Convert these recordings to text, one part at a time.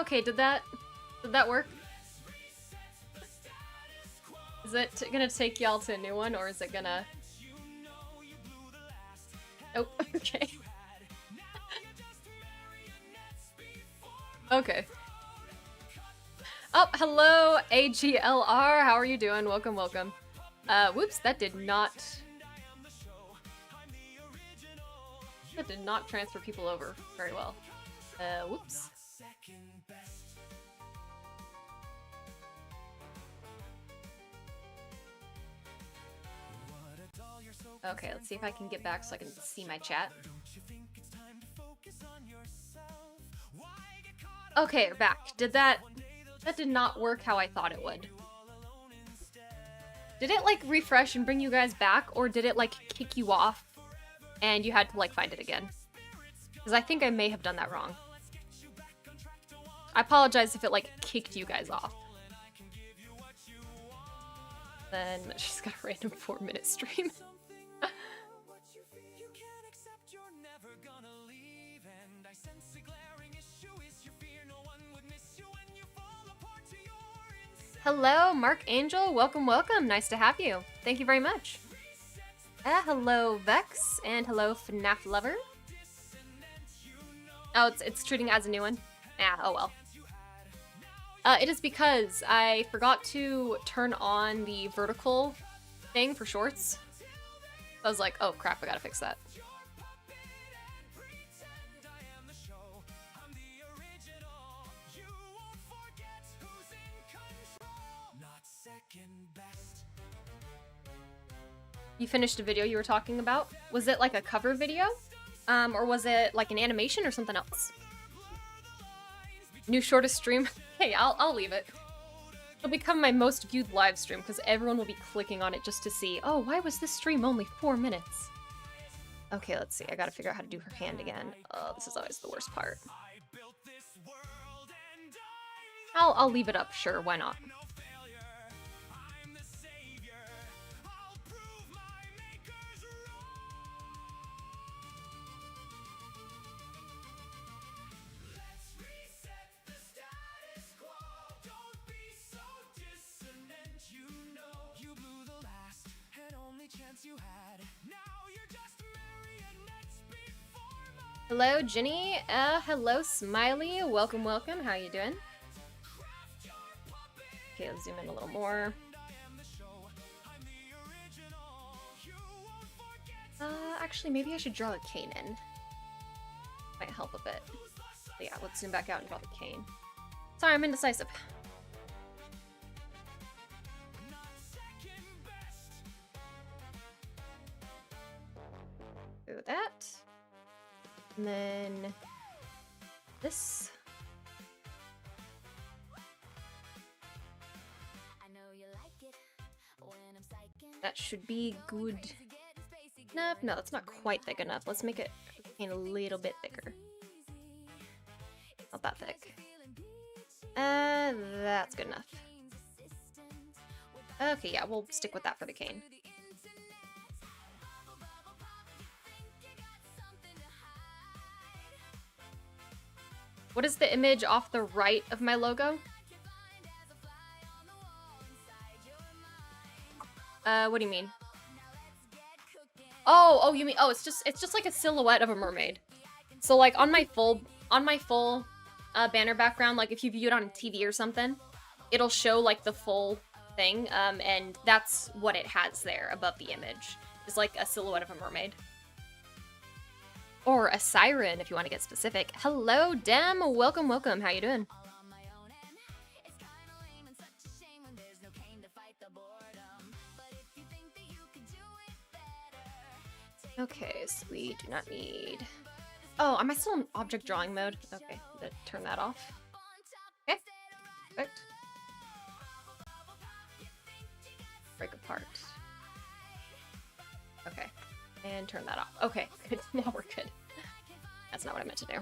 Okay, did that work? Is it gonna take y'all to a new one, or is it gonna... Oh, okay. Okay. Oh, hello, AGLR. How are you doing? Welcome, welcome. Whoops, that did not transfer people over very well. Whoops. Okay, let's see if I can get back so I can see my chat. Okay, we're back. That did not work how I thought it would. Did it like refresh and bring you guys back, or did it like kick you off and you had to like find it again? Because I think I may have done that wrong. I apologize if it like kicked you guys off. Then she's got a random 4-minute stream. Hello, Mark Angel. Welcome, welcome. Nice to have you. Thank you very much. Hello, Vex, and hello, FNAF Lover. Oh, it's treating it as a new one? Oh well. It is because I forgot to turn on the vertical thing for shorts. I was like, oh crap, I gotta fix that. You finished a video you were talking about? Was it like a cover video? Or was it like an animation or something else? New shortest stream? Hey, I'll leave it. It'll become my most viewed live stream because everyone will be clicking on it just to see, oh, why was this stream only 4 minutes? Okay, let's see. I gotta figure out how to do her hand again. Oh, this is always the worst part. I'll leave it up, sure, why not? Hello, Jenny. Hello, Smiley. Welcome, welcome. How you doing? Okay, let's zoom in a little more. Actually, maybe I should draw the cane in. Might help a bit. But yeah, let's zoom back out and draw the cane. Sorry, I'm indecisive. Do that. And then this. That should be good enough. No, that's not quite thick enough. Let's make it a little bit thicker. Not that thick. That's good enough. Okay, yeah, we'll stick with that for the cane. What is the image off the right of my logo? What do you mean? Oh, you mean, oh, it's just like a silhouette of a mermaid. So like on my full banner background, like if you view it on TV or something, it'll show like the full thing, and that's what it has there above the image. It's like a silhouette of a mermaid. Or a siren, if you want to get specific. Hello, Dem. Welcome, welcome. How you doing? Okay, so we do not need... Oh, am I still in object drawing mode? Okay, turn that off. Okay, perfect. Break apart. Okay. And turn that off. Okay, good. Now we're good. That's not what I meant to do.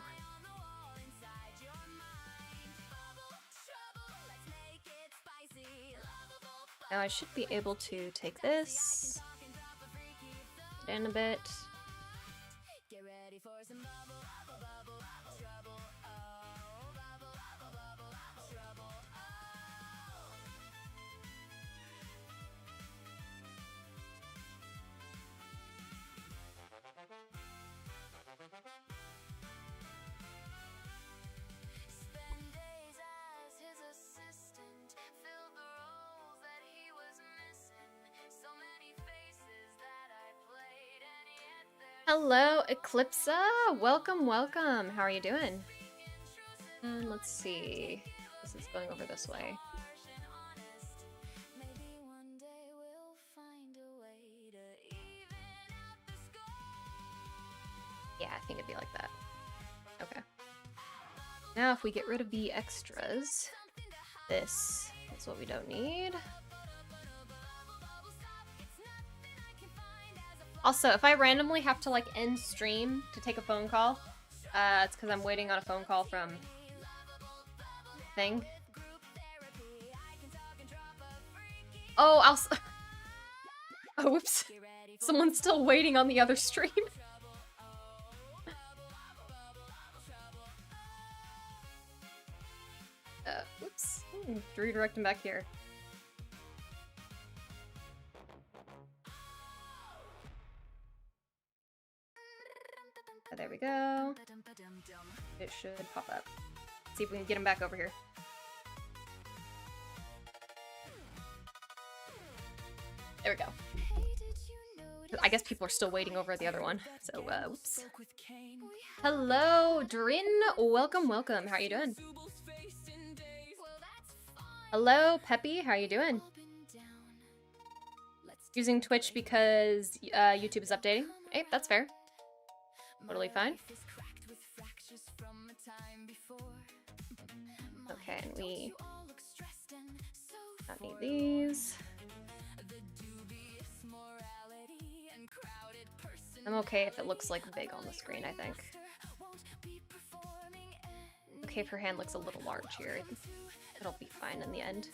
Now I should be able to take this, put it in a bit. Hello, Eclipsa. Welcome, welcome. How are you doing? And let's see. This is going over this way. Yeah, I think it'd be like that. Okay. Now if we get rid of the extras, this is what we don't need. Also, if I randomly have to like end stream to take a phone call, it's because I'm waiting on a phone call from thing. Oh, oh, whoops. Someone's still waiting on the other stream. Oops. Redirect him back here. Oh, there we go. It should pop up. See if we can get him back over here. There we go. I guess people are still waiting over at the other one. So, whoops. Hello, Drin. Welcome, welcome. How are you doing? Hello, Peppy. How are you doing? Using Twitch because YouTube is updating. Hey, that's fair. Totally fine. Okay, and we don't need these. I'm okay if it looks like big on the screen, I think. Okay, if her hand looks a little large here, it'll be fine in the end.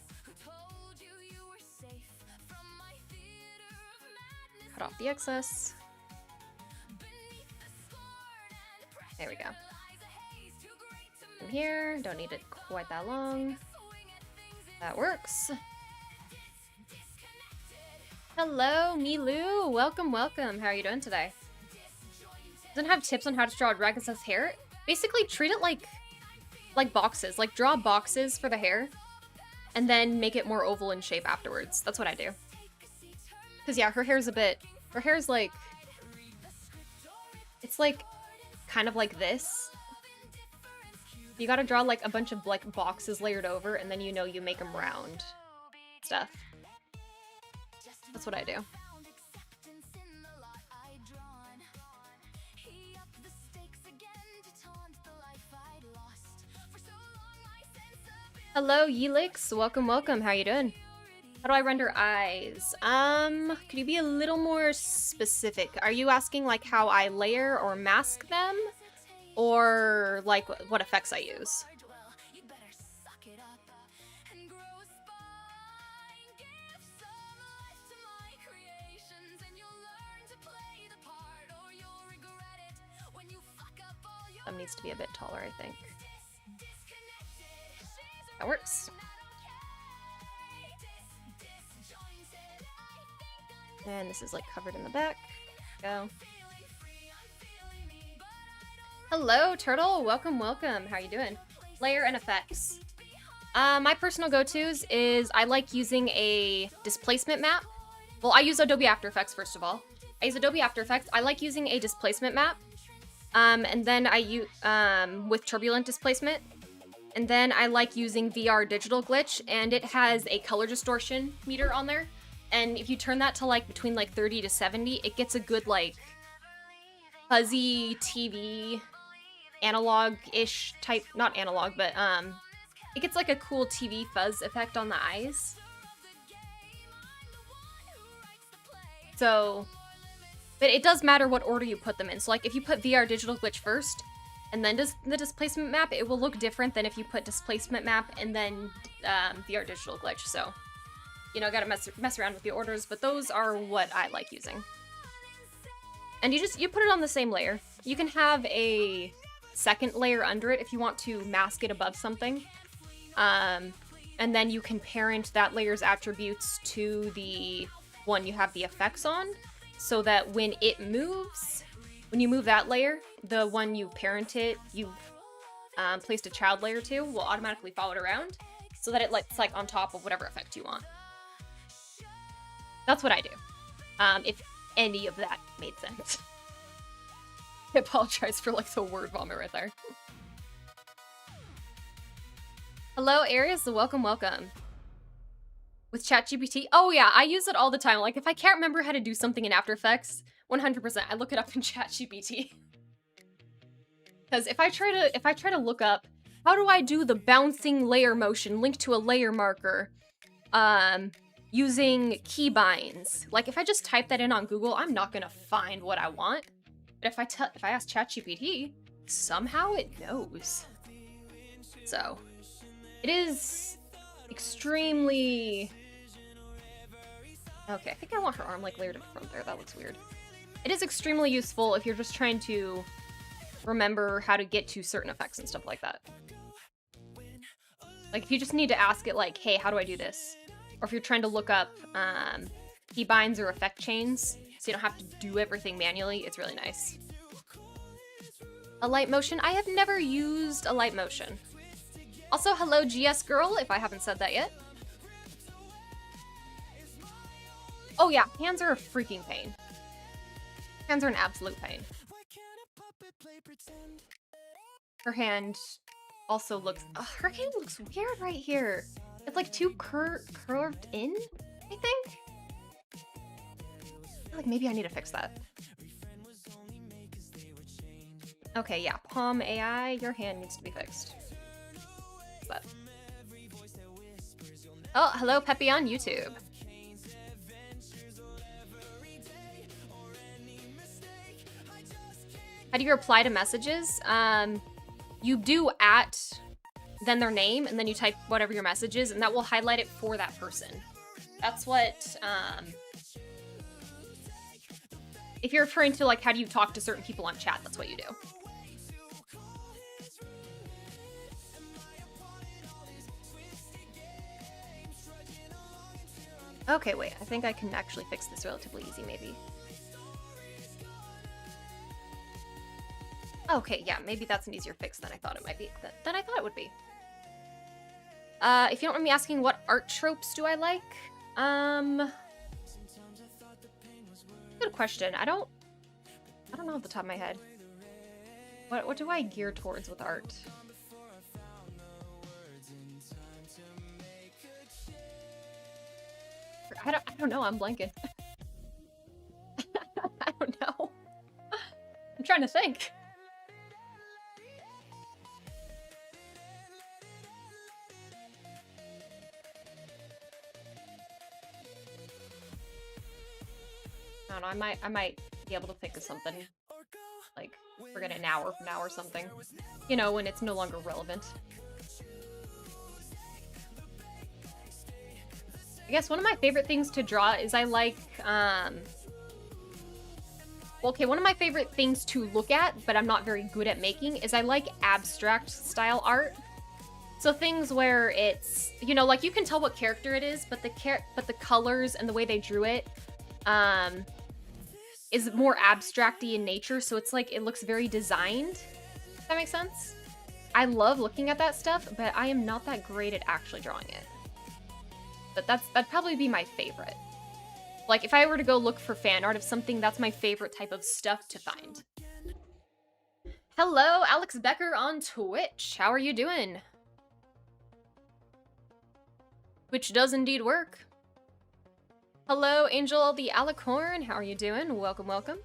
Cut off the excess. There we go. From here, don't need it quite that long. That works. Hello, Milu. Welcome, welcome. How are you doing today? Doesn't have tips on how to draw a dragon's hair. Basically, treat it like boxes. Like, draw boxes for the hair, and then make it more oval in shape afterwards. That's what I do. Because, yeah, her hair's like... It's, like, kind of like this. You gotta draw, like, a bunch of, like, boxes layered over, and then you know you make them round. Stuff. That's what I do. Hello, Yelix. Welcome, welcome. How you doing? How do I render eyes? Could you be a little more specific? Are you asking, like, how I layer or mask them? Or, like, what effects I use? Needs to be a bit taller, I think. That works. And this is like covered in the back. Go. Hello, Turtle. Welcome, welcome. How are you doing? Layer and effects. My personal go-tos is I like using a displacement map. Well, I use Adobe After Effects, first of all. I use Adobe After Effects. I like using a displacement map. And then I use, with turbulent displacement. And then I like using VR digital glitch, and it has a color distortion meter on there. And if you turn that to like between like 30 to 70, it gets a good like fuzzy TV analog-ish type, not analog, but it gets like a cool TV fuzz effect on the eyes. So, but it does matter what order you put them in. So like if you put VR digital glitch first, and then the displacement map, it will look different than if you put displacement map and then VR digital glitch. So, you know, gotta mess around with the orders, but those are what I like using. And you put it on the same layer. You can have a second layer under it if you want to mask it above something. And then you can parent that layer's attributes to the one you have the effects on, so that when it moves, when you move that layer, the one you parented, you've placed a child layer to, will automatically follow it around, so that it's like on top of whatever effect you want. That's what I do. If any of that made sense. I apologize for like the word vomit right there. Hello, Aries. Welcome, welcome. With ChatGPT? Oh yeah, I use it all the time. Like if I can't remember how to do something in After Effects, 100%, I look it up in ChatGPT. Because if I try to look up how do I do the bouncing layer motion linked to a layer marker, using keybinds. Like if I just type that in on Google, I'm not gonna find what I want. But if I ask ChatGPT, somehow it knows. So it is extremely. Okay, I think I want her arm like layered in front there. That looks weird. It is extremely useful if you're just trying to remember how to get to certain effects and stuff like that. Like if you just need to ask it like, hey, how do I do this? Or if you're trying to look up keybinds or effect chains so you don't have to do everything manually, it's really nice. A light motion? I have never used a light motion. Also, hello GS girl, if I haven't said that yet. Oh yeah, hands are a freaking pain. Hands are an absolute pain. Her hand also looks... her hand looks weird right here. It's like too curved in, I think? I feel like maybe I need to fix that. Okay, yeah. Palm AI, your hand needs to be fixed. What's that? Oh, hello Peppy on YouTube. How do you reply to messages? You do at, then their name, and then you type whatever your message is, and that will highlight it for that person. That's what, if you're referring to, like, how do you talk to certain people on chat, that's what you do. Okay, wait, I think I can actually fix this relatively easy, maybe. Okay, yeah, maybe that's an easier fix than I thought it might be. Than I thought it would be. If you don't mind me asking, what art tropes do I like? Good question. I don't know off the top of my head. What do I gear towards with art? I don't know. I'm blanking. I don't know. I'm trying to think. I don't know, I might be able to think of something, like, forget an hour from now or something. You know, when it's no longer relevant. I guess one of my favorite things to draw is I like, well, okay, one of my favorite things to look at, but I'm not very good at making, is I like abstract style art. So things where it's, you know, like you can tell what character it is, but the colors and the way they drew it, is more abstract-y in nature, so it's like it looks very designed. Does that make sense? I love looking at that stuff, but I am not that great at actually drawing it. But that'd probably be my favorite. Like, if I were to go look for fan art of something, that's my favorite type of stuff to find. Hello, Alex Becker on Twitch. How are you doing? Twitch does indeed work. Hello, Angel the Alicorn. How are you doing? Welcome, welcome.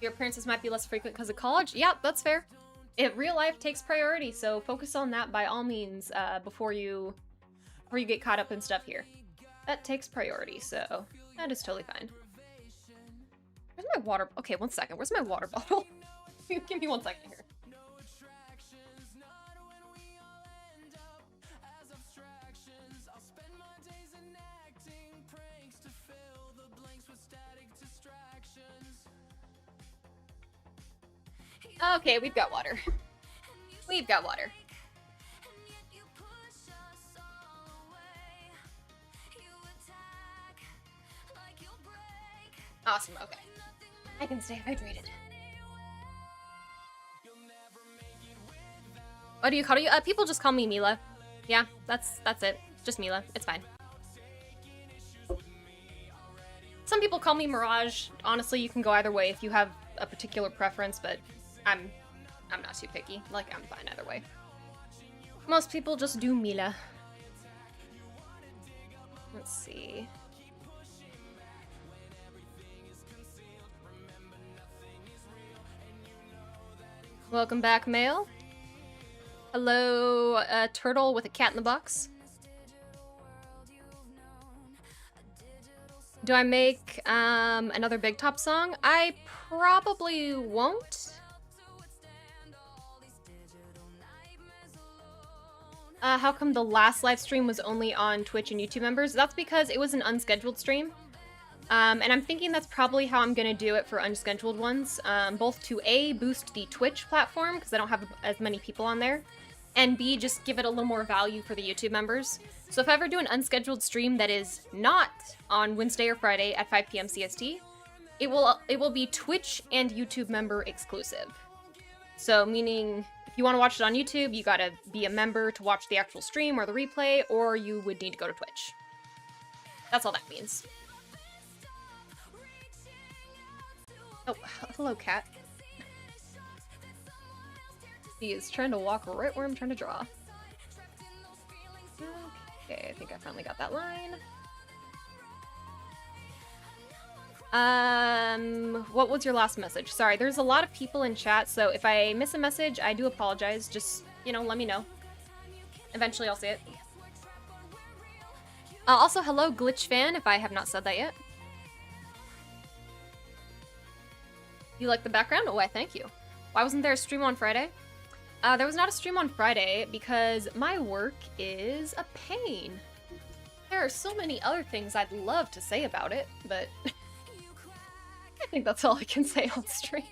Your appearances might be less frequent because of college. Yeah, that's fair. Real life takes priority, so focus on that by all means before you get caught up in stuff here. That takes priority, so that is totally fine. Where's my water? Okay, one second. Where's my water bottle? Give me 1 second here. Okay, we've got water. We've got water. Awesome, okay. I can stay hydrated. What do you call you? People just call me Mela. Yeah, that's it. Just Mela. It's fine. Some people call me Mirage. Honestly, you can go either way if you have a particular preference, but I'm not too picky. Like, I'm fine either way. Most people just do Mela. Let's see. Welcome back, Mail. Hello, turtle with a cat in the box. Do I make another Big Top song? I probably won't. How come the last live stream was only on Twitch and YouTube members? That's because it was an unscheduled stream. And I'm thinking that's probably how I'm gonna do it for unscheduled ones. Both to A, boost the Twitch platform, because I don't have as many people on there, and B, just give it a little more value for the YouTube members. So if I ever do an unscheduled stream that is not on Wednesday or Friday at 5 p.m. CST, it will be Twitch and YouTube member exclusive. So meaning, if you want to watch it on YouTube, you gotta be a member to watch the actual stream or the replay, or you would need to go to Twitch. That's all that means. Oh, hello, cat. He is trying to walk right where I'm trying to draw. Okay, I think I finally got that line. What was your last message? Sorry, there's a lot of people in chat, so if I miss a message, I do apologize. Just, you know, let me know. Eventually I'll see it. Also, hello, Glitch Fan, if I have not said that yet. You like the background? Oh, I thank you. Why wasn't there a stream on Friday? There was not a stream on Friday because my work is a pain. There are so many other things I'd love to say about it, but I think that's all I can say on stream.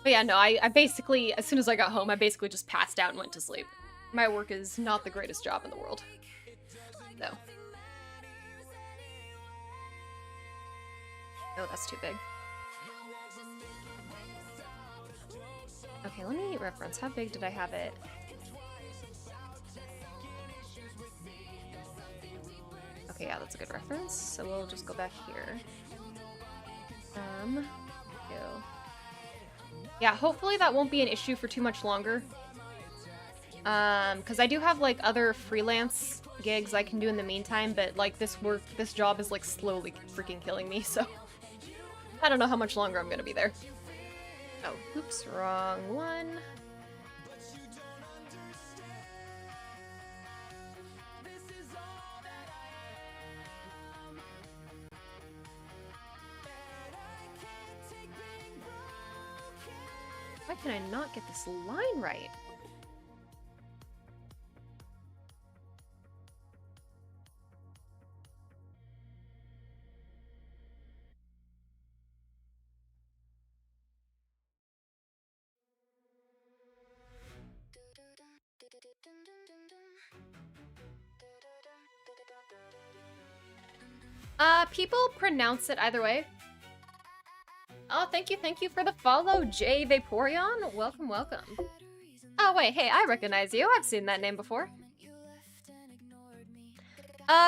But yeah, no, I basically, as soon as I got home, I basically just passed out and went to sleep. My work is not the greatest job in the world. No. Oh, that's too big. Okay, let me reference. How big did I have it? Okay, yeah, that's a good reference. So we'll just go back here. Go. Yeah, hopefully that won't be an issue for too much longer. Because I do have, like, other freelance gigs I can do in the meantime, but, like, this job is, like, slowly freaking killing me, so I don't know how much longer I'm gonna be there. Oh, oops, wrong one. Why can I not get this line right? People pronounce it either way. Oh, thank you for the follow, Jay Vaporeon. Welcome, welcome. Oh, wait, hey, I recognize you. I've seen that name before.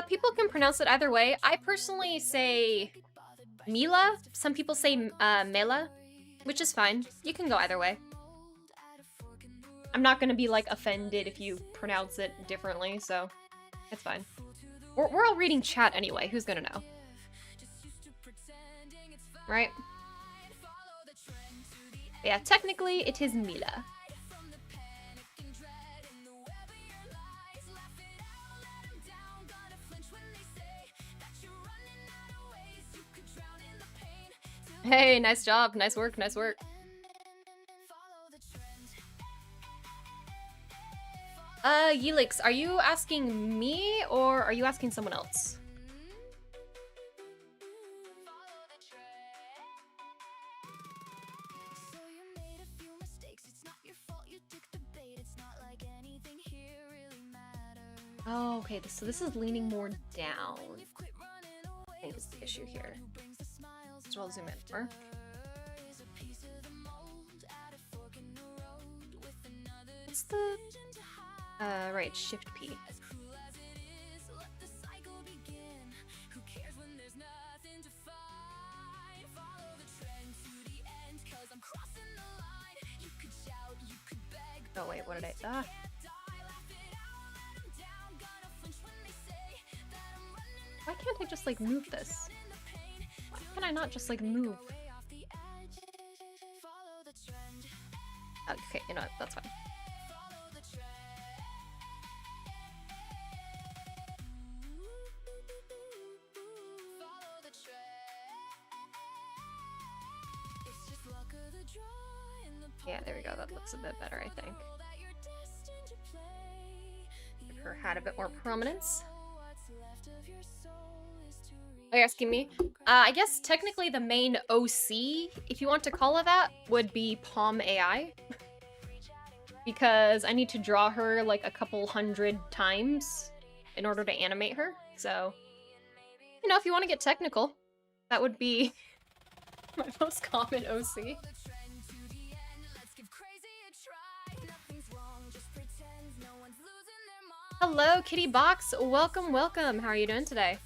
People can pronounce it either way. I personally say Mela. Some people say Mela, which is fine. You can go either way. I'm not gonna be, like, offended if you pronounce it differently, so it's fine. We're all reading chat anyway. Who's gonna know? Right? Yeah, technically it is Mela. Hey, nice job. Nice work, nice work. Yelix, are you asking me or are you asking someone else? Oh, okay, so this is leaning more down. I think is the issue here. So I'll zoom in more. What's the... right, Shift P. Oh wait, what did I? Ah. Why can't I just like move this? Why can I not just like move? Okay, you know what? That's fine. Yeah, there we go. That looks a bit better, I think. Give her hat a bit more prominence. Are you asking me? I guess technically the main OC, if you want to call it that, would be Pom AI. Because I need to draw her like a couple hundred times in order to animate her. So, you know, if you want to get technical, that would be my most common OC. Hello, Kitty Box. Welcome, welcome. How are you doing today?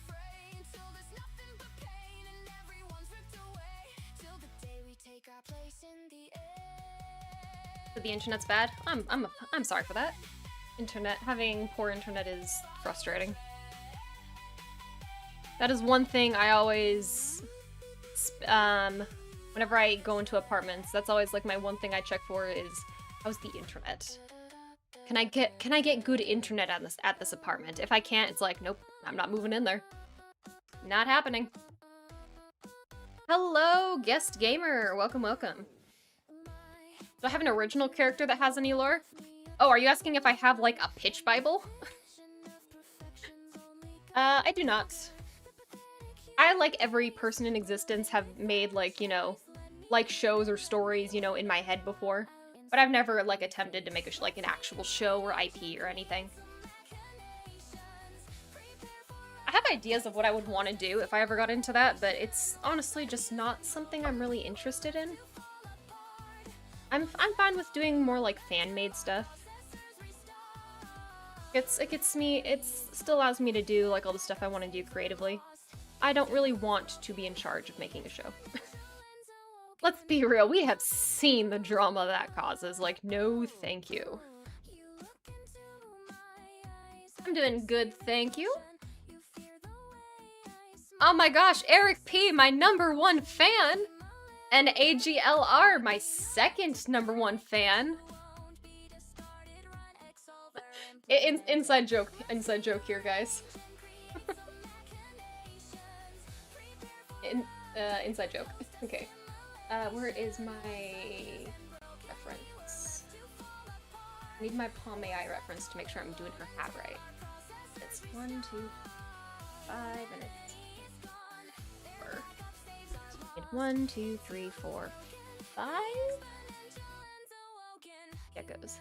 The internet's bad. I'm sorry for that. Having poor internet is frustrating. That is one thing I always whenever I go into apartments, that's always like my one thing I check for is how's the internet? Can I get good internet at this apartment? If I can't, it's like, nope, I'm not moving in there. Not happening. Hello, guest gamer. Welcome, welcome. Do I have an original character that has any lore? Oh, are you asking if I have, like, a pitch Bible? I do not. I, like every person in existence, have made, like, you know, like shows or stories, you know, in my head before. But I've never, like, attempted to make like an actual show or IP or anything. I have ideas of what I would want to do if I ever got into that, but it's honestly just not something I'm really interested in. I'm fine with doing more like fan-made stuff. It still allows me to do like all the stuff I want to do creatively. I don't really want to be in charge of making a show. Let's be real, we have seen the drama that causes. Like, no thank you. I'm doing good, thank you. Oh my gosh, Eric P, my #1 fan! And AGLR, my second #1 fan. Inside joke here, guys. Inside joke. Okay. Where is my reference? I need my Palm AI reference to make sure I'm doing her hat right. It's 1, 2, 5, and it's 4. 1, 2, 3, 4, 5. Yeah, it goes.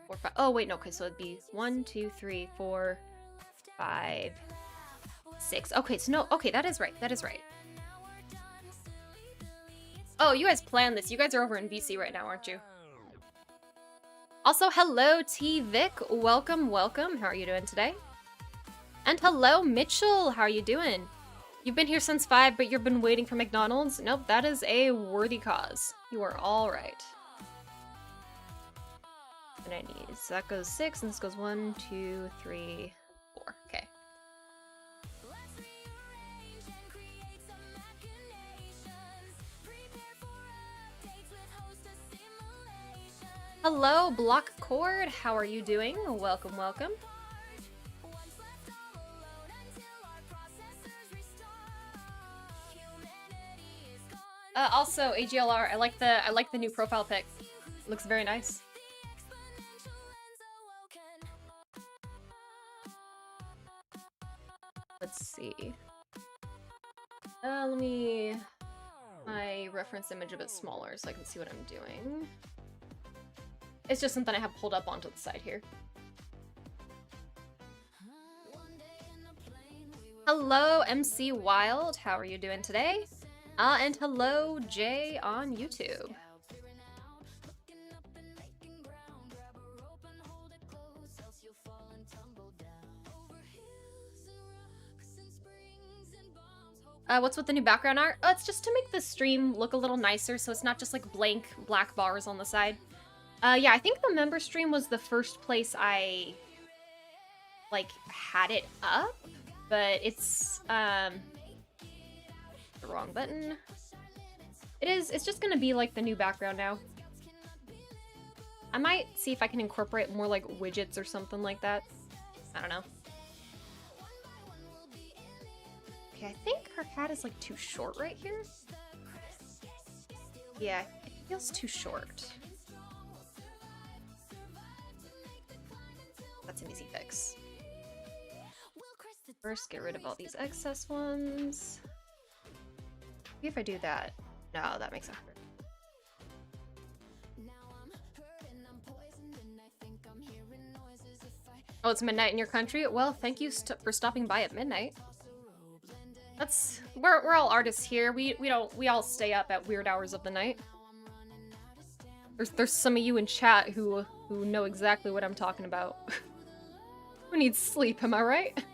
4, 5. Oh wait, no. Okay, so it'd be 1, 2, 3, 4, 5, 6. Okay, so no. Okay, that is right. That is right. Oh, you guys planned this. You guys are over in VC right now, aren't you? Also, hello, T Vic. Welcome, welcome. How are you doing today? And hello, Mitchell. How are you doing? You've been here since 5, but you've been waiting for McDonald's? Nope, that is a worthy cause. You are all right. And I need, so that goes 6, and this goes 1, 2, 3, 4. Okay. Hello, Block Cord. How are you doing? Welcome, welcome. Also, AGLR, I like the new profile pic. Looks very nice. Let's see. Let me my reference image a bit smaller so I can see what I'm doing. It's just something I have pulled up onto the side here. Hello, MC Wild. How are you doing today? And hello, Jay on YouTube. What's with the new background art? Oh, it's just to make the stream look a little nicer, so it's not just like blank black bars on the side. Yeah, I think the member stream was the first place I like had it up, but it's the wrong button. It's just gonna be like the new background now. I might see if I can incorporate more like widgets or something like that. I don't know. Okay, I think her hat is like too short right here. Yeah, it feels too short. That's an easy fix. First, get rid of all these excess ones. Maybe if I do that. No, that makes it hard. Oh, it's midnight in your country? Well, thank you for stopping by at midnight. We're all artists here. We all stay up at weird hours of the night. There's some of you in chat who know exactly what I'm talking about. Who needs sleep, am I right?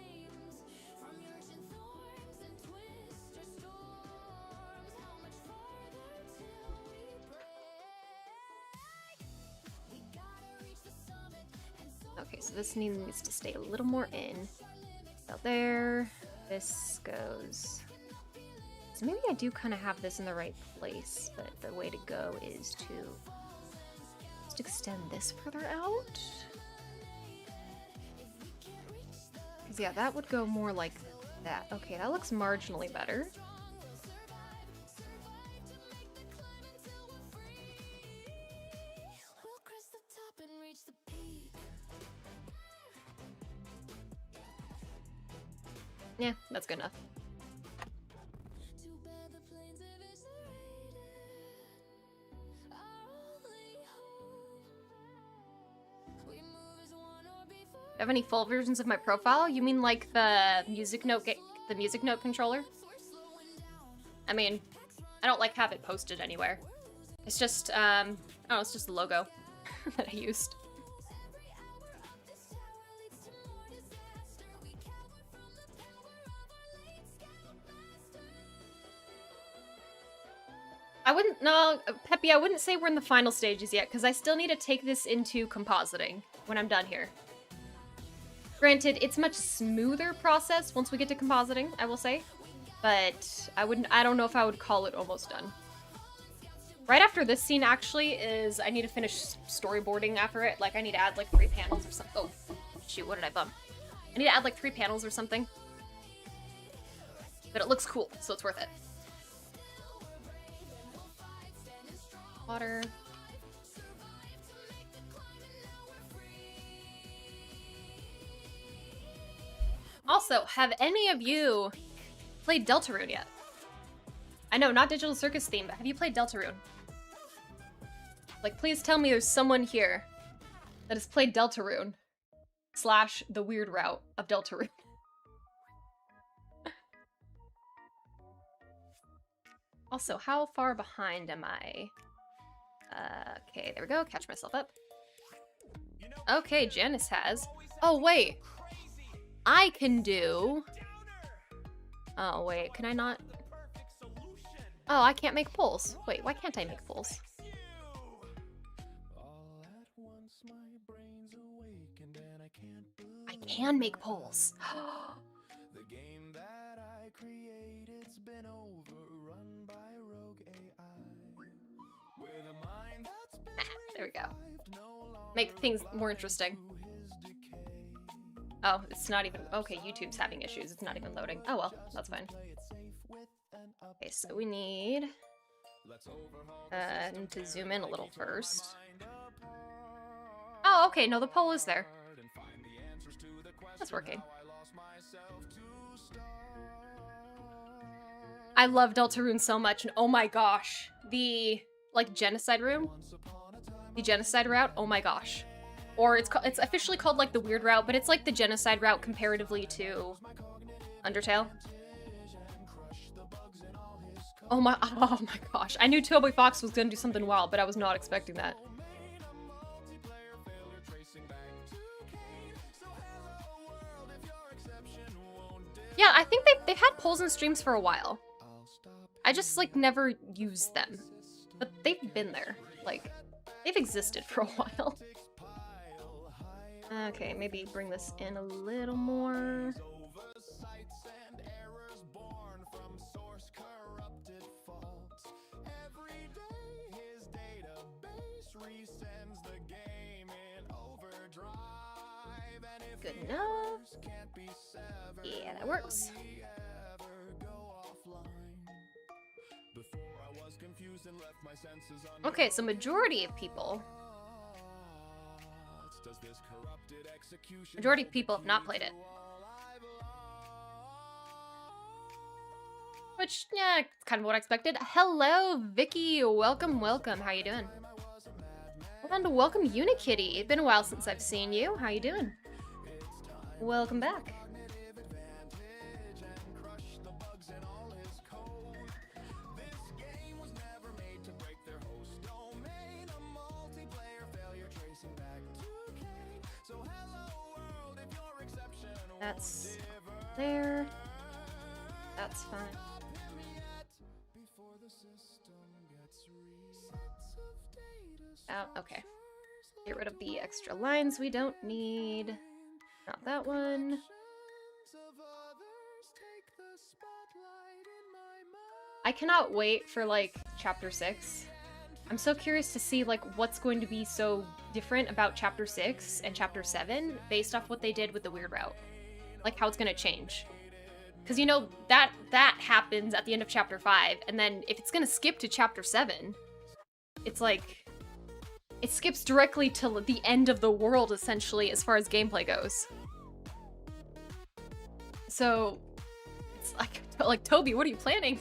Okay, so this needs to stay a little more in. Out there. This goes... So maybe I do kind of have this in the right place, but the way to go is to just extend this further out. Because yeah, that would go more like that. Okay, that looks marginally better. Yeah, that's good enough. Have any full versions of my profile? You mean like the music note controller? I mean, I don't like have it posted anywhere. It's just oh, it's just the logo that I used. Peppy, I wouldn't say we're in the final stages yet, because I still need to take this into compositing when I'm done here. Granted, it's a much smoother process once we get to compositing, I will say. But I don't know if I would call it almost done. Right after this scene, actually, is I need to finish storyboarding after it. Like, I need to add, like, 3 panels or something. Oh, shoot, what did I bump? I need to add, like, 3 panels or something. But it looks cool, so it's worth it. Water. Also, have any of you played Deltarune yet? I know, not Digital Circus theme, but have you played Deltarune? Like, please tell me there's someone here that has played Deltarune / the weird route of Deltarune. Also, how far behind am I? Okay, there we go. Catch myself up. Okay, Janice has. Oh, wait. I can do... Oh, wait. Can I not? Oh, I can't make polls. Wait, why can't I make polls? I can make polls. There we go. Make things more interesting. Oh, it's not even... Okay, YouTube's having issues. It's not even loading. Oh well, that's fine. Okay, so we need to zoom in a little first. Oh, okay, no, the poll is there. That's working. I love Deltarune so much, and oh my gosh. The, like, genocide room? The genocide route? Oh my gosh. Or it's officially called, like, the weird route, but it's like the genocide route comparatively to Undertale. Oh my gosh. I knew Toby Fox was gonna do something wild, but I was not expecting that. Yeah, I think they've had polls and streams for a while. I just, like, never used them. But they've been there. Like, they've existed for a while. Okay, maybe bring this in a little more. Good enough. Yeah, that works. Okay, so majority of people have not played it. Which, yeah, it's kind of what I expected. Hello, Vicky. Welcome, welcome. How you doing? And welcome, Unikitty. It's been a while since I've seen you. How you doing? Welcome back. That's there. That's fine. Oh, okay. Get rid of the extra lines we don't need. Not that one. I cannot wait for, like, Chapter 6. I'm so curious to see, like, what's going to be so different about Chapter 6 and Chapter 7 based off what they did with the Weird Route. Like, how it's gonna change. Because, you know, that happens at the end of Chapter 5, and then if it's gonna skip to Chapter 7, it's like... it skips directly to the end of the world, essentially, as far as gameplay goes. So, it's like, Toby, what are you planning?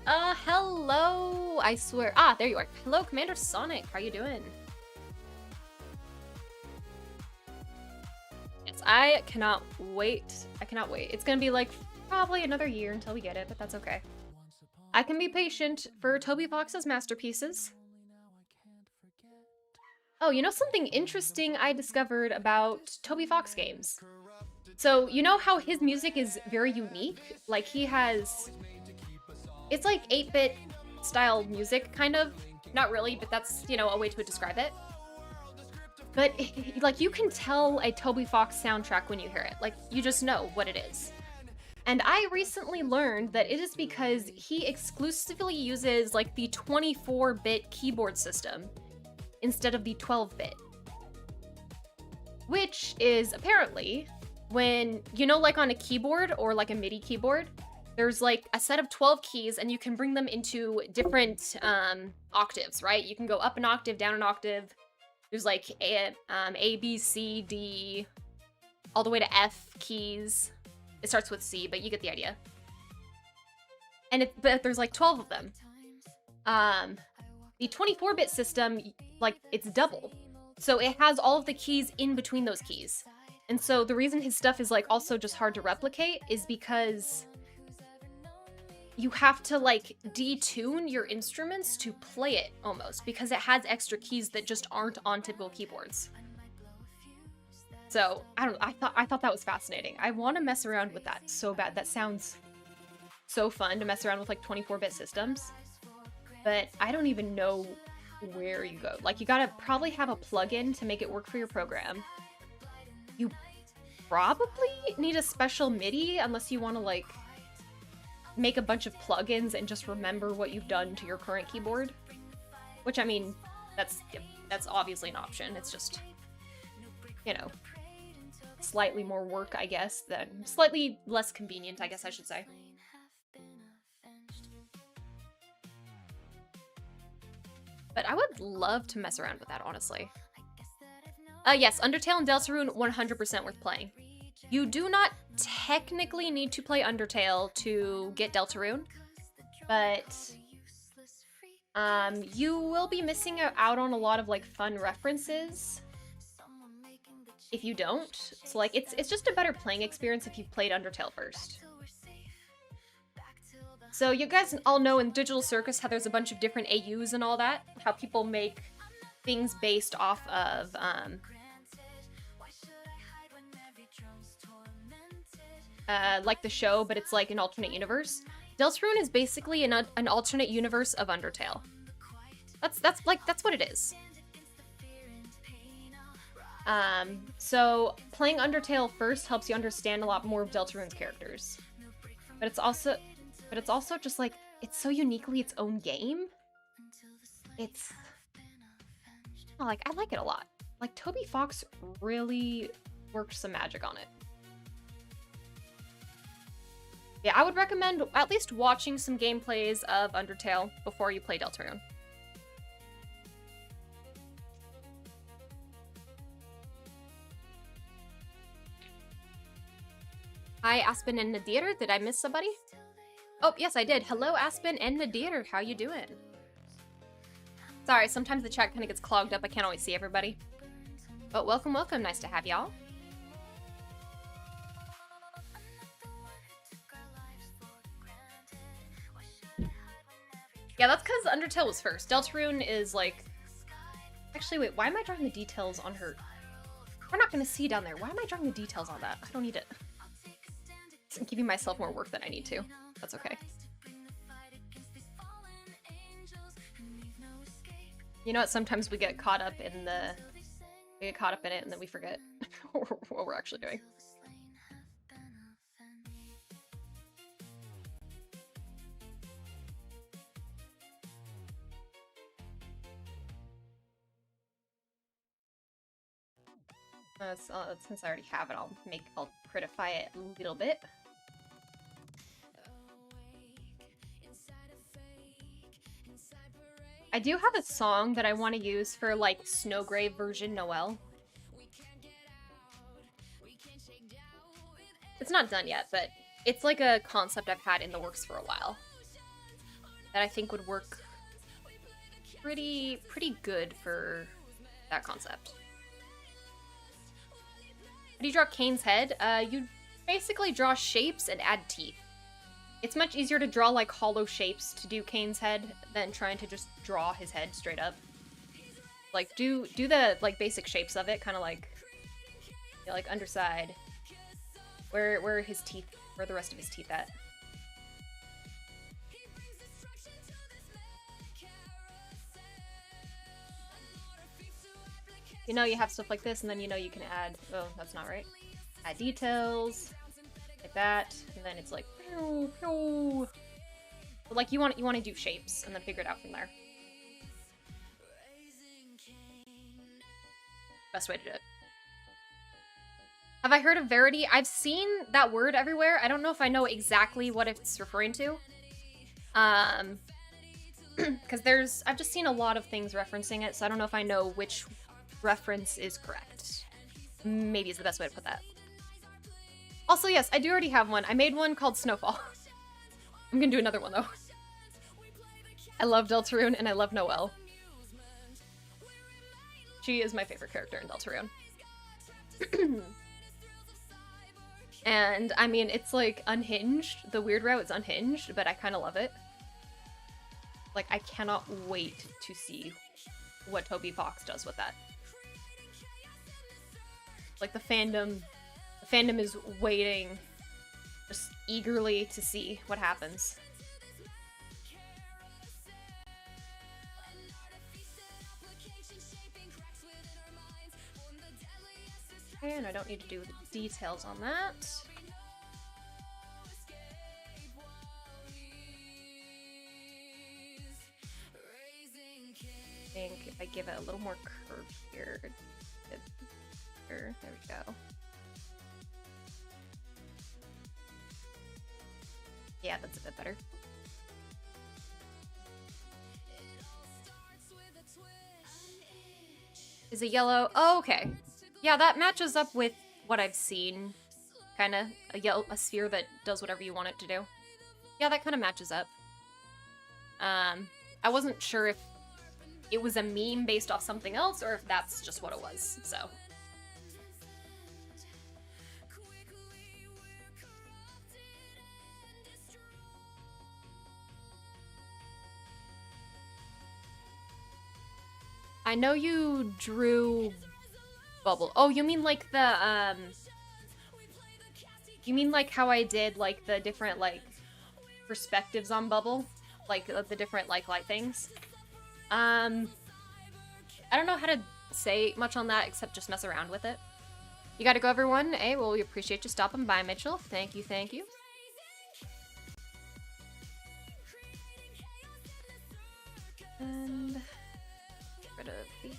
Hello, I swear. Ah, there you are. Hello, Commander Sonic, how are you doing? Yes, I cannot wait. I cannot wait. It's gonna be, like, probably another year until we get it, but that's okay. I can be patient for Toby Fox's masterpieces. Oh, you know something interesting I discovered about Toby Fox games? So, you know how his music is very unique? Like, he has... it's like 8-bit style music, kind of. Not really, but that's, you know, a way to describe it. But, like, you can tell a Toby Fox soundtrack when you hear it. Like, you just know what it is. And I recently learned that it is because he exclusively uses, like, the 24-bit keyboard system instead of the 12-bit. Which is apparently when, you know, like on a keyboard or like a MIDI keyboard, there's like a set of 12 keys and you can bring them into different octaves, right? You can go up an octave, down an octave. There's like A, B, C, D, all the way to F keys. It starts with C, but you get the idea. And but there's like 12 of them. The 24-bit system, like, it's double. So it has all of the keys in between those keys. And so the reason his stuff is, like, also just hard to replicate is because you have to, like, detune your instruments to play it, almost, because it has extra keys that just aren't on typical keyboards. So, I don't know, I thought that was fascinating. I want to mess around with that so bad. That sounds so fun to mess around with, like, 24-bit systems. But I don't even know where you go. Like, you gotta probably have a plugin to make it work for your program. You probably need a special MIDI unless you want to, like, make a bunch of plugins and just remember what you've done to your current keyboard. Which, I mean, that's obviously an option. It's just, you know, slightly more work, I guess, than slightly less convenient, I guess I should say. But I would love to mess around with that, honestly. Yes, Undertale and Deltarune, 100% worth playing. You do not technically need to play Undertale to get Deltarune, but you will be missing out on a lot of, like, fun references if you don't. So, like, it's just a better playing experience if you've played Undertale first. So you guys all know in Digital Circus how there's a bunch of different AUs and all that, how people make things based off of like the show, but it's like an alternate universe. Deltarune is basically an alternate universe of Undertale. That's what it is. So playing Undertale first helps you understand a lot more of Deltarune's characters. But it's also just like, it's so uniquely its own game. It's like, I like it a lot. Like, Toby Fox really worked some magic on it. Yeah, I would recommend at least watching some gameplays of Undertale before you play Deltarune. Hi, Aspen and Nadir. Did I miss somebody? Oh, yes, I did. Hello, Aspen and Nadir. How you doing? Sorry, sometimes the chat kind of gets clogged up. I can't always see everybody. But welcome, welcome. Nice to have y'all. Yeah, that's because Undertale was first. Deltarune is like... Actually, wait, why am I drawing the details on her? We're not going to see down there. Why am I drawing the details on that? I don't need it. I'm giving myself more work than I need to. That's okay. You know what? Sometimes we get caught up in the... We get caught up in it and then we forget what we're actually doing. Since I already have it, I'll prettify it a little bit. I do have a song that I want to use for, like, Snowgrave version Noelle. It's not done yet, but it's like a concept I've had in the works for a while that I think would work pretty good for that concept. How do you draw Kane's head? You basically draw shapes and add teeth. It's much easier to draw, like, hollow shapes to do Kane's head than trying to just draw his head straight up. Like, do the, like, basic shapes of it, kind of like, you know, like, underside. Where are his teeth? Where are the rest of his teeth at? You know, you have stuff like this, and then you know you can add... Oh, that's not right. Add details. Like that. And then it's like... Pew, pew. But like, you want to do shapes, and then figure it out from there. Best way to do it. Have I heard of Verity? I've seen that word everywhere. I don't know if I know exactly what it's referring to. Because I've just seen a lot of things referencing it, so I don't know if I know which reference is correct. Maybe is the best way to put that. Also, yes, I do already have one. I made one called Snowfall. I'm gonna do another one, though. I love Deltarune, and I love Noelle. She is my favorite character in Deltarune. And, I mean, it's, like, unhinged. The weird route is unhinged, but I kind of love it. Like, I cannot wait to see what Toby Fox does with that. Like, the fandom is waiting just eagerly to see what happens. Okay, and I don't need to do the details on that. I think if I give it a little more curve here, there we go. Yeah, that's a bit better. Is it yellow? Oh, okay. Yeah, that matches up with what I've seen. Kinda. A sphere that does whatever you want it to do. Yeah, that kind of matches up. I wasn't sure if it was a meme based off something else or if that's just what it was, so. I know you drew Bubble. Oh, you mean like the, You mean like how I did like the different like perspectives on Bubble? Like the different like light things? I don't know how to say much on that except just mess around with it. You gotta go, everyone. Hey, well, we appreciate you stopping by, Mitchell. Thank you, thank you. And get rid of these.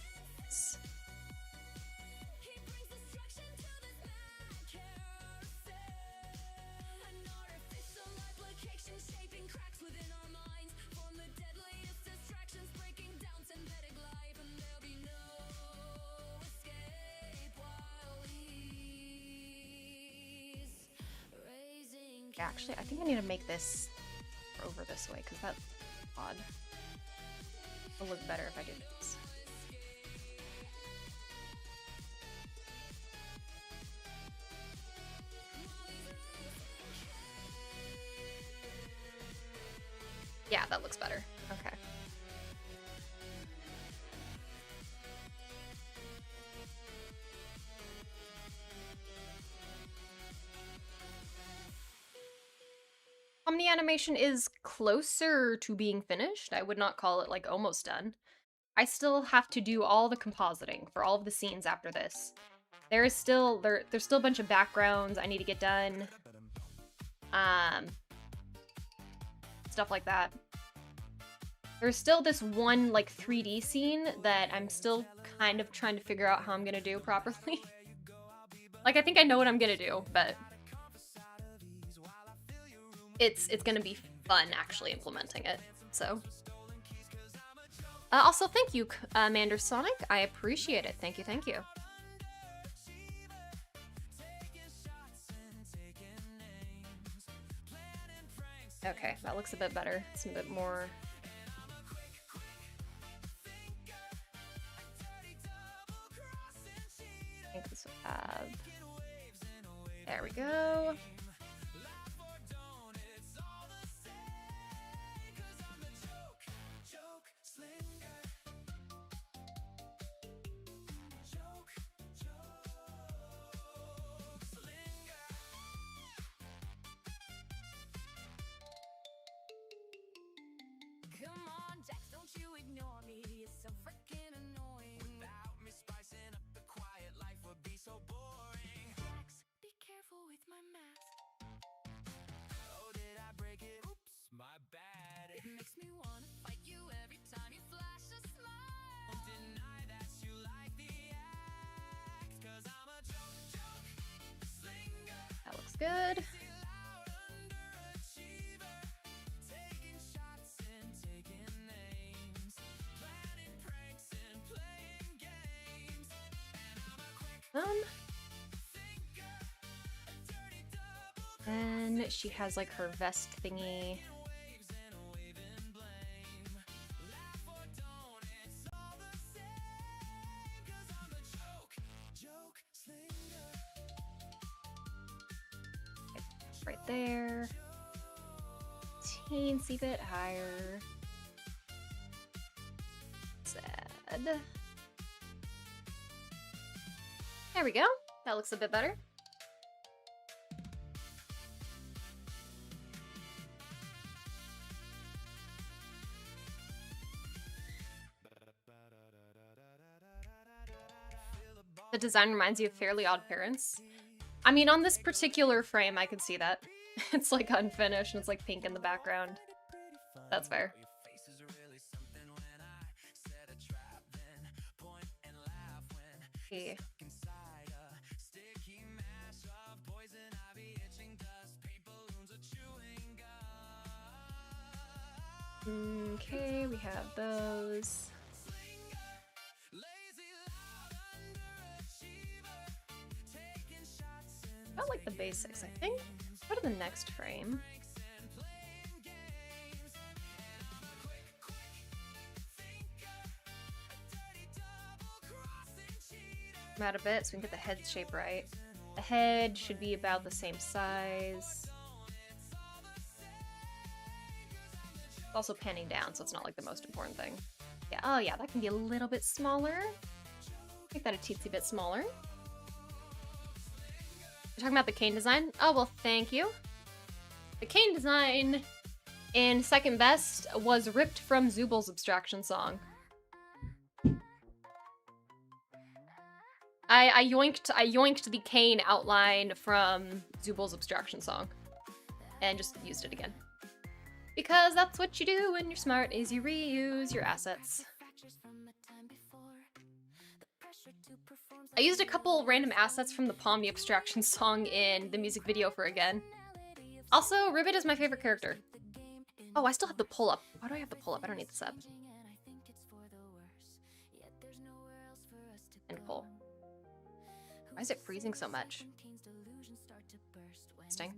Yeah, actually, I think I need to make this over this way because that's odd. It'll look better if I do this. Yeah, that looks better. Okay. Pomni animation is closer to being finished. I would not call it like almost done. I still have to do all the compositing for all of the scenes after this. There's still a bunch of backgrounds I need to get done. Stuff like that. There's still this one like 3D scene that I'm still kind of trying to figure out how I'm gonna do properly. Like I think I know what I'm gonna do, but it's gonna be fun actually implementing it. So also thank you, Mander Sonic. I appreciate it. Thank you, thank you. Okay, that looks a bit better. It's a bit more. I think this will have. There we go. That looks good. Then she has like her vest thingy. Right there. Teensy bit higher. Sad. There we go. That looks a bit better. The design reminds you of Fairly Odd Parents. I mean, on this particular frame, I could see that. It's like unfinished and it's like pink in the background. That's fair. Okay. Okay, we have those. About like the basics, I think. Go to the next frame. I'm out a bit so we can get the head shape right. The head should be about the same size. It's also panning down, so it's not like the most important thing. Yeah, oh yeah, that can be a little bit smaller. Make that a teensy bit smaller. You're talking about the cane design? Oh, well, thank you. The cane design in second best was ripped from Zubal's Abstraction Song. I yoinked the cane outline from Zubal's Abstraction Song and just used it again. Because that's what you do when you're smart, is you reuse your assets. I used a couple random assets from the Pomni Abstraction Song in the music video for Again. Also, Ribbit is my favorite character. Oh, I still have the pull-up. Why do I have the pull-up? I don't need the sub. And pull. Why is it freezing so much? Interesting.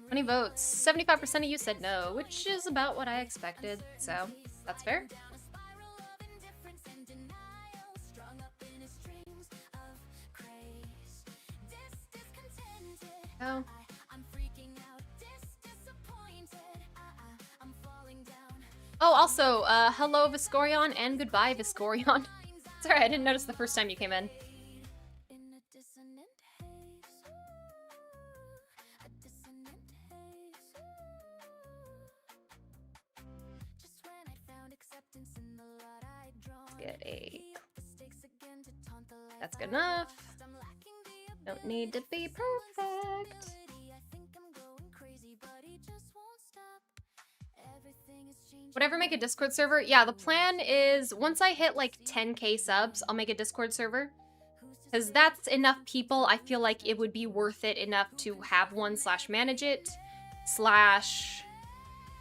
20 votes. 75% of you said no, which is about what I expected, so that's fair. Oh. Oh, also, hello Viscorion and goodbye Viscorion. Sorry, I didn't notice the first time you came in. Get a... That's good enough. Don't need to be perfect. Whatever, make a Discord server? Yeah, the plan is once I hit like 10k subs, I'll make a Discord server. Because that's enough people, I feel like it would be worth it enough to have one / manage it.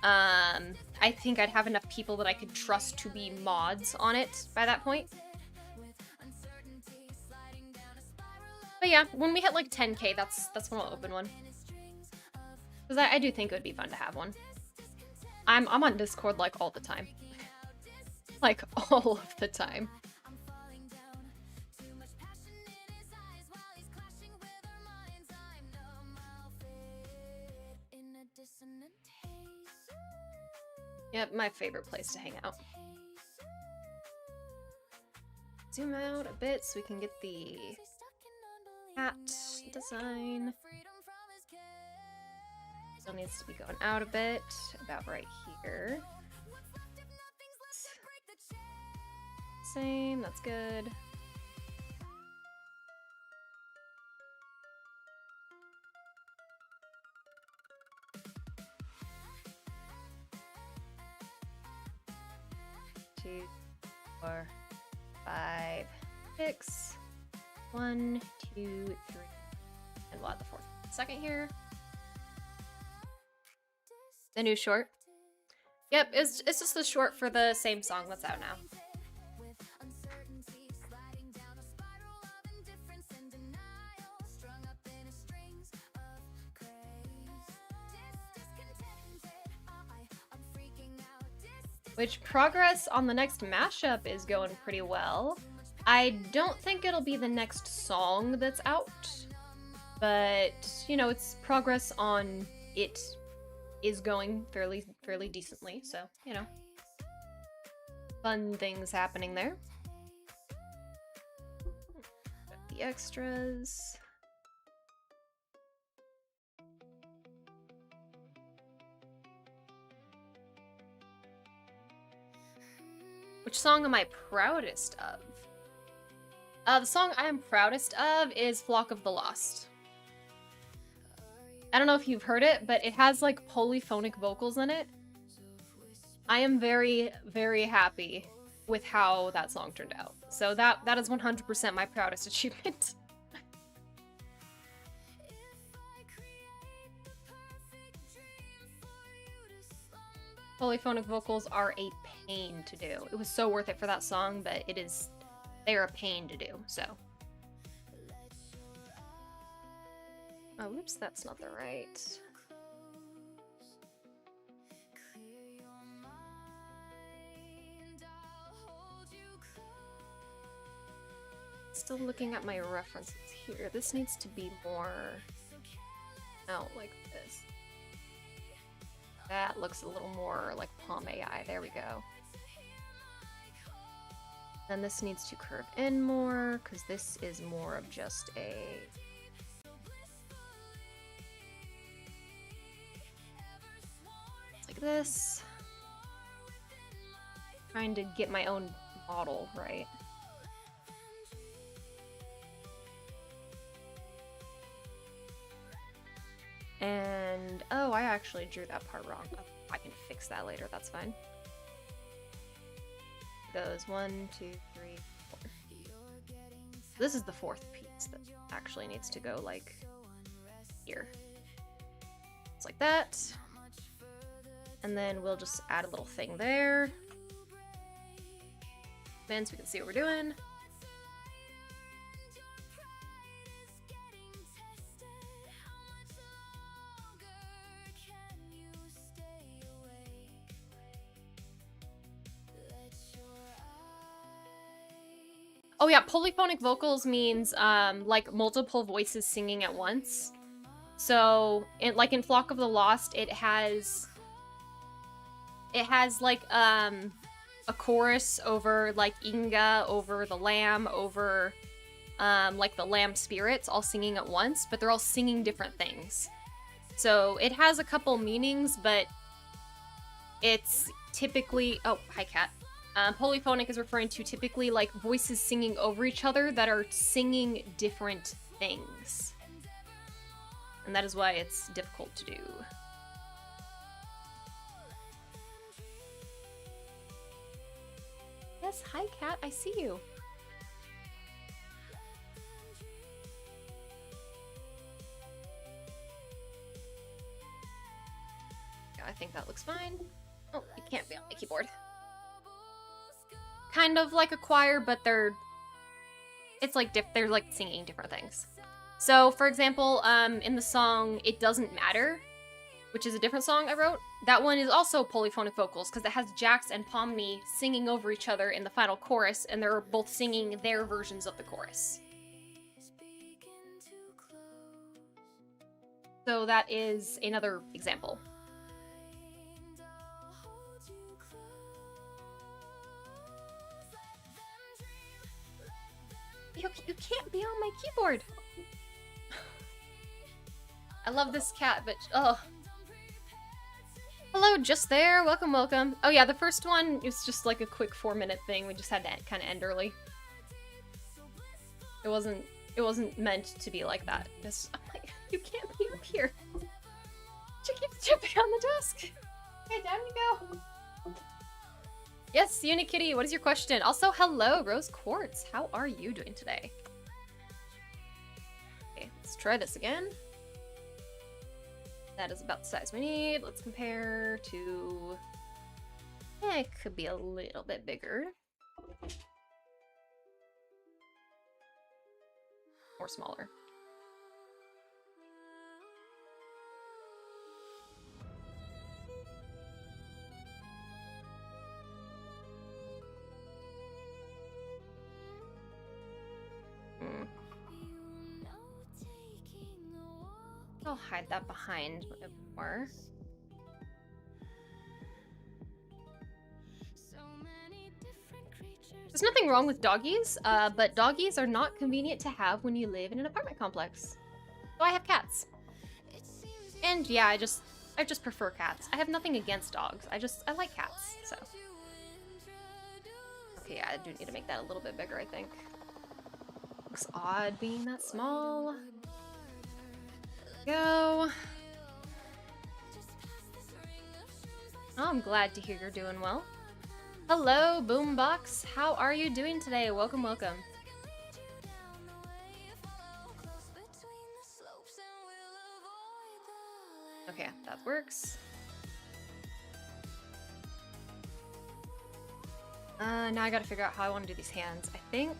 I think I'd have enough people that I could trust to be mods on it by that point. But yeah, when we hit like 10k, that's when I'll open one. Because I do think it would be fun to have one. I'm on Discord like all the time. Like all of the time. Yep, my favorite place to hang out. Zoom out a bit so we can get the hat design. Still needs to be going out a bit, about right here. Same, that's good. Two, 4, 5, 6. 1, 2, 3. And we'll add the 4th second here. The new short. Yep, it's just the short for the same song that's out now. Which progress on the next mashup is going pretty well. I don't think it'll be the next song that's out, but you know, it's progress on it is going fairly decently, so you know, fun things happening there. Got the extras. Which song am I proudest of? The song I am proudest of is Flock of the Lost. I don't know if you've heard it, but it has like polyphonic vocals in it. I am very, very happy with how that song turned out. So that is 100% my proudest achievement. Polyphonic vocals are a pain to do. It was so worth it for that song, but they're a pain to do, so. Oh, oops, that's not the right. Still looking at my references here. This needs to be more out like this. That looks a little more like Palm AI. There we go. Then this needs to curve in more, because this is more of just a... It's like this. Trying to get my own model right. And, oh, I actually drew that part wrong. I can fix that later, that's fine. Goes 1, 2, 3, 4. This is the fourth piece that actually needs to go, like, here. It's like that. And then we'll just add a little thing there. Then so we can see what we're doing. Oh yeah, polyphonic vocals means like multiple voices singing at once. So, like in Flock of the Lost, it has like a chorus over like Inga, over the lamb, over like the lamb spirits all singing at once, but they're all singing different things. So it has a couple meanings, but it's typically, oh, hi cat. Polyphonic is referring to typically like voices singing over each other that are singing different things. And that is why it's difficult to do. Yes, hi cat, I see you. Yeah, I think that looks fine. Oh, it can't be on my keyboard. Kind of like a choir, but they're like singing different things. So, for example, in the song "It Doesn't Matter," which is a different song I wrote, that one is also polyphonic vocals because it has Jax and Pomni singing over each other in the final chorus, and they're both singing their versions of the chorus. So that is another example. You can't be on my keyboard! I love this cat, but oh. Hello, just there. Welcome, welcome. Oh yeah, the first one is just like a quick 4-minute thing. We just had to kind of end early. It wasn't meant to be like that. Just, I'm like, you can't be up here. She keeps jumping on the desk. Okay, down you go. Yes, Unikitty, what is your question? Also, hello, Rose Quartz. How are you doing today? Okay, let's try this again. That is about the size we need. Let's compare to... Yeah, it could be a little bit bigger. Or smaller. I'll hide that behind a bit more. There's nothing wrong with doggies, but doggies are not convenient to have when you live in an apartment complex. So I have cats. And yeah, I just prefer cats. I have nothing against dogs. I like cats, so. Okay, yeah, I do need to make that a little bit bigger, I think. Looks odd being that small. Go. Oh, I'm glad to hear you're doing well. Hello, Boombox. How are you doing today? Welcome, welcome. Okay, that works. Now I gotta figure out how I want to do these hands. I think...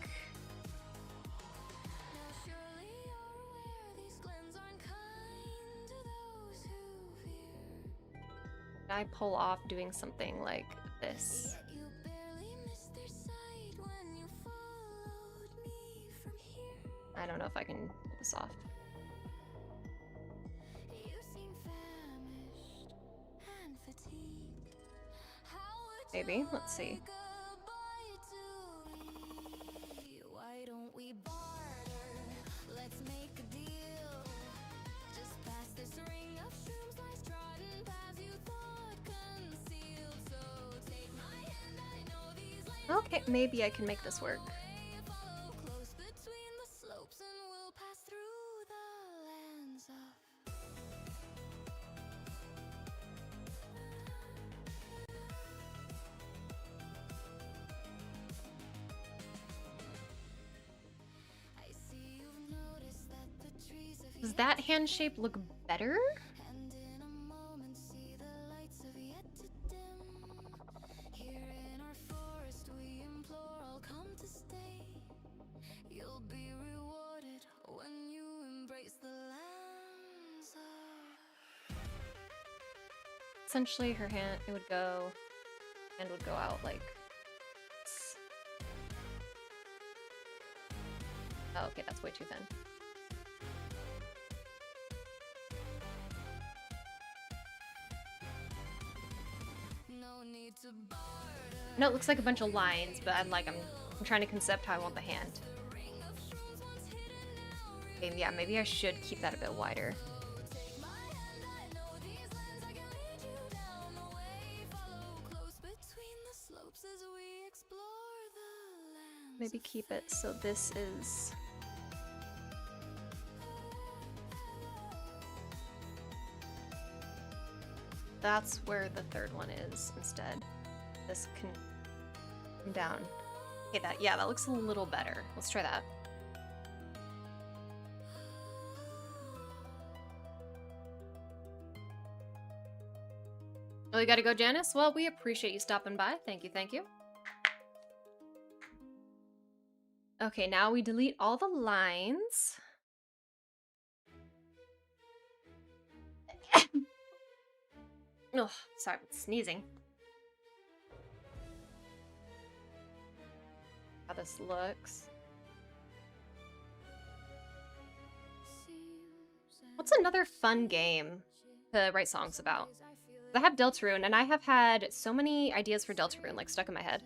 I pull off doing something like this. I don't know if I can pull this off. Maybe, let's see. Okay, maybe I can make this work. Does that hand shape look better? Essentially, her hand, hand would go out like this. Oh, okay, that's way too thin. No, it looks like a bunch of lines, but I'm trying to concept how I want the hand. Okay, yeah, maybe I should keep that a bit wider. Maybe keep it so this is... That's where the third one is instead. This can come down. Okay, that looks a little better. Let's try that. Oh, you gotta go, Janice? Well, we appreciate you stopping by. Thank you, thank you. Okay, now we delete all the lines. Oh, sorry, I'm sneezing. How this looks. What's another fun game to write songs about? I have Deltarune, and I have had so many ideas for Deltarune like stuck in my head.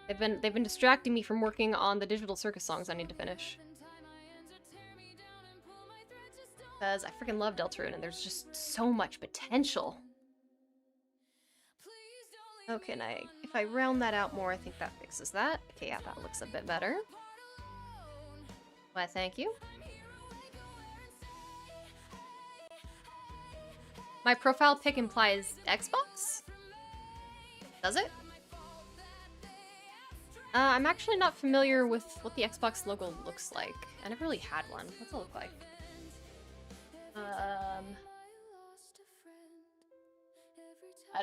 They've been distracting me from working on the Digital Circus songs I need to finish. Because I freaking love Deltarune, and there's just so much potential. Okay, and if I round that out more, I think that fixes that. Okay, yeah, that looks a bit better. Why, thank you. My profile pic implies Xbox? Does it? I'm actually not familiar with what the Xbox logo looks like. I never really had one. What's it look like?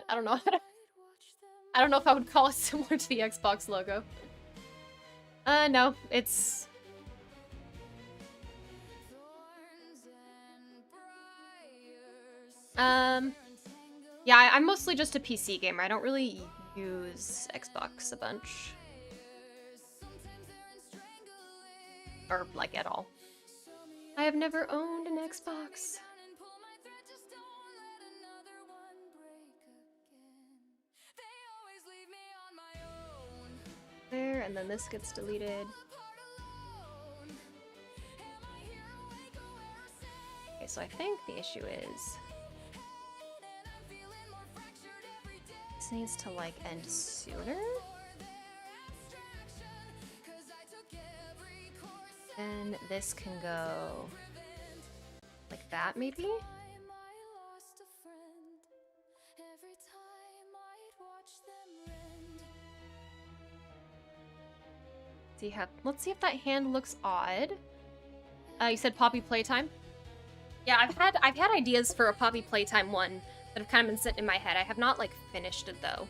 I don't know. I don't know if I would call it similar to the Xbox logo. No, it's... Yeah, I'm mostly just a PC gamer. I don't really use Xbox a bunch. Or, like, at all. I have never owned an Xbox. There, and then this gets deleted. Okay, so I think the issue is... This needs to, like, end sooner? And this can go... like that, maybe? Let's see if that hand looks odd. You said Poppy Playtime? Yeah, I've had ideas for a Poppy Playtime one that have kind of been sitting in my head. I have not, like, finished it, though.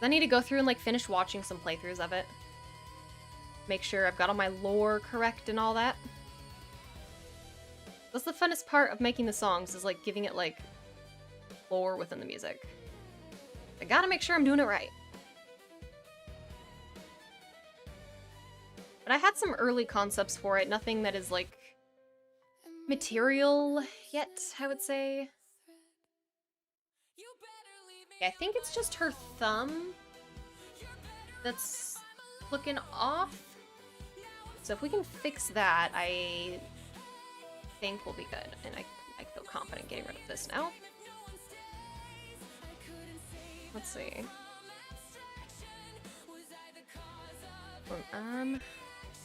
I need to go through and, like, finish watching some playthroughs of it. Make sure I've got all my lore correct and all that. That's the funnest part of making the songs, is, like, giving it, like, lore within the music. I gotta make sure I'm doing it right. But I had some early concepts for it, nothing that is, like, material yet, I would say. Yeah, I think it's just her thumb that's looking off. So if we can fix that, I think we'll be good. And I feel confident getting rid of this now. Let's see.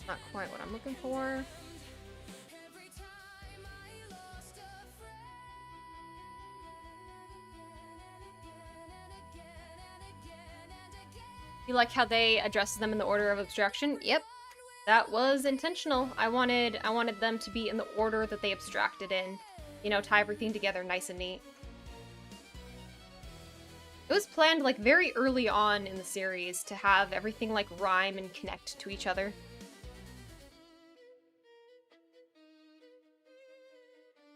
Not quite what I'm looking for. You like how they addresses them in the order of abstraction? Yep. That was intentional. I wanted them to be in the order that they abstracted in. You know, tie everything together nice and neat. It was planned like very early on in the series to have everything like rhyme and connect to each other.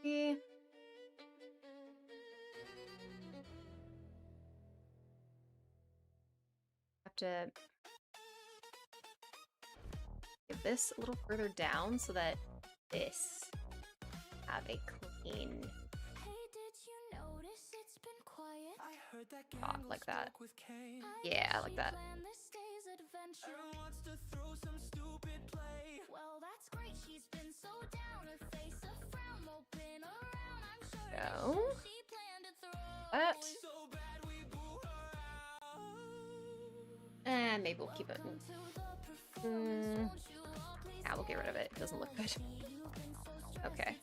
Yeah. Have to give this a little further down so that this have a clean dot like that. Yeah, like that. Go. That. And maybe we'll keep it. Yeah, we'll get rid of it. It doesn't look good. Okay.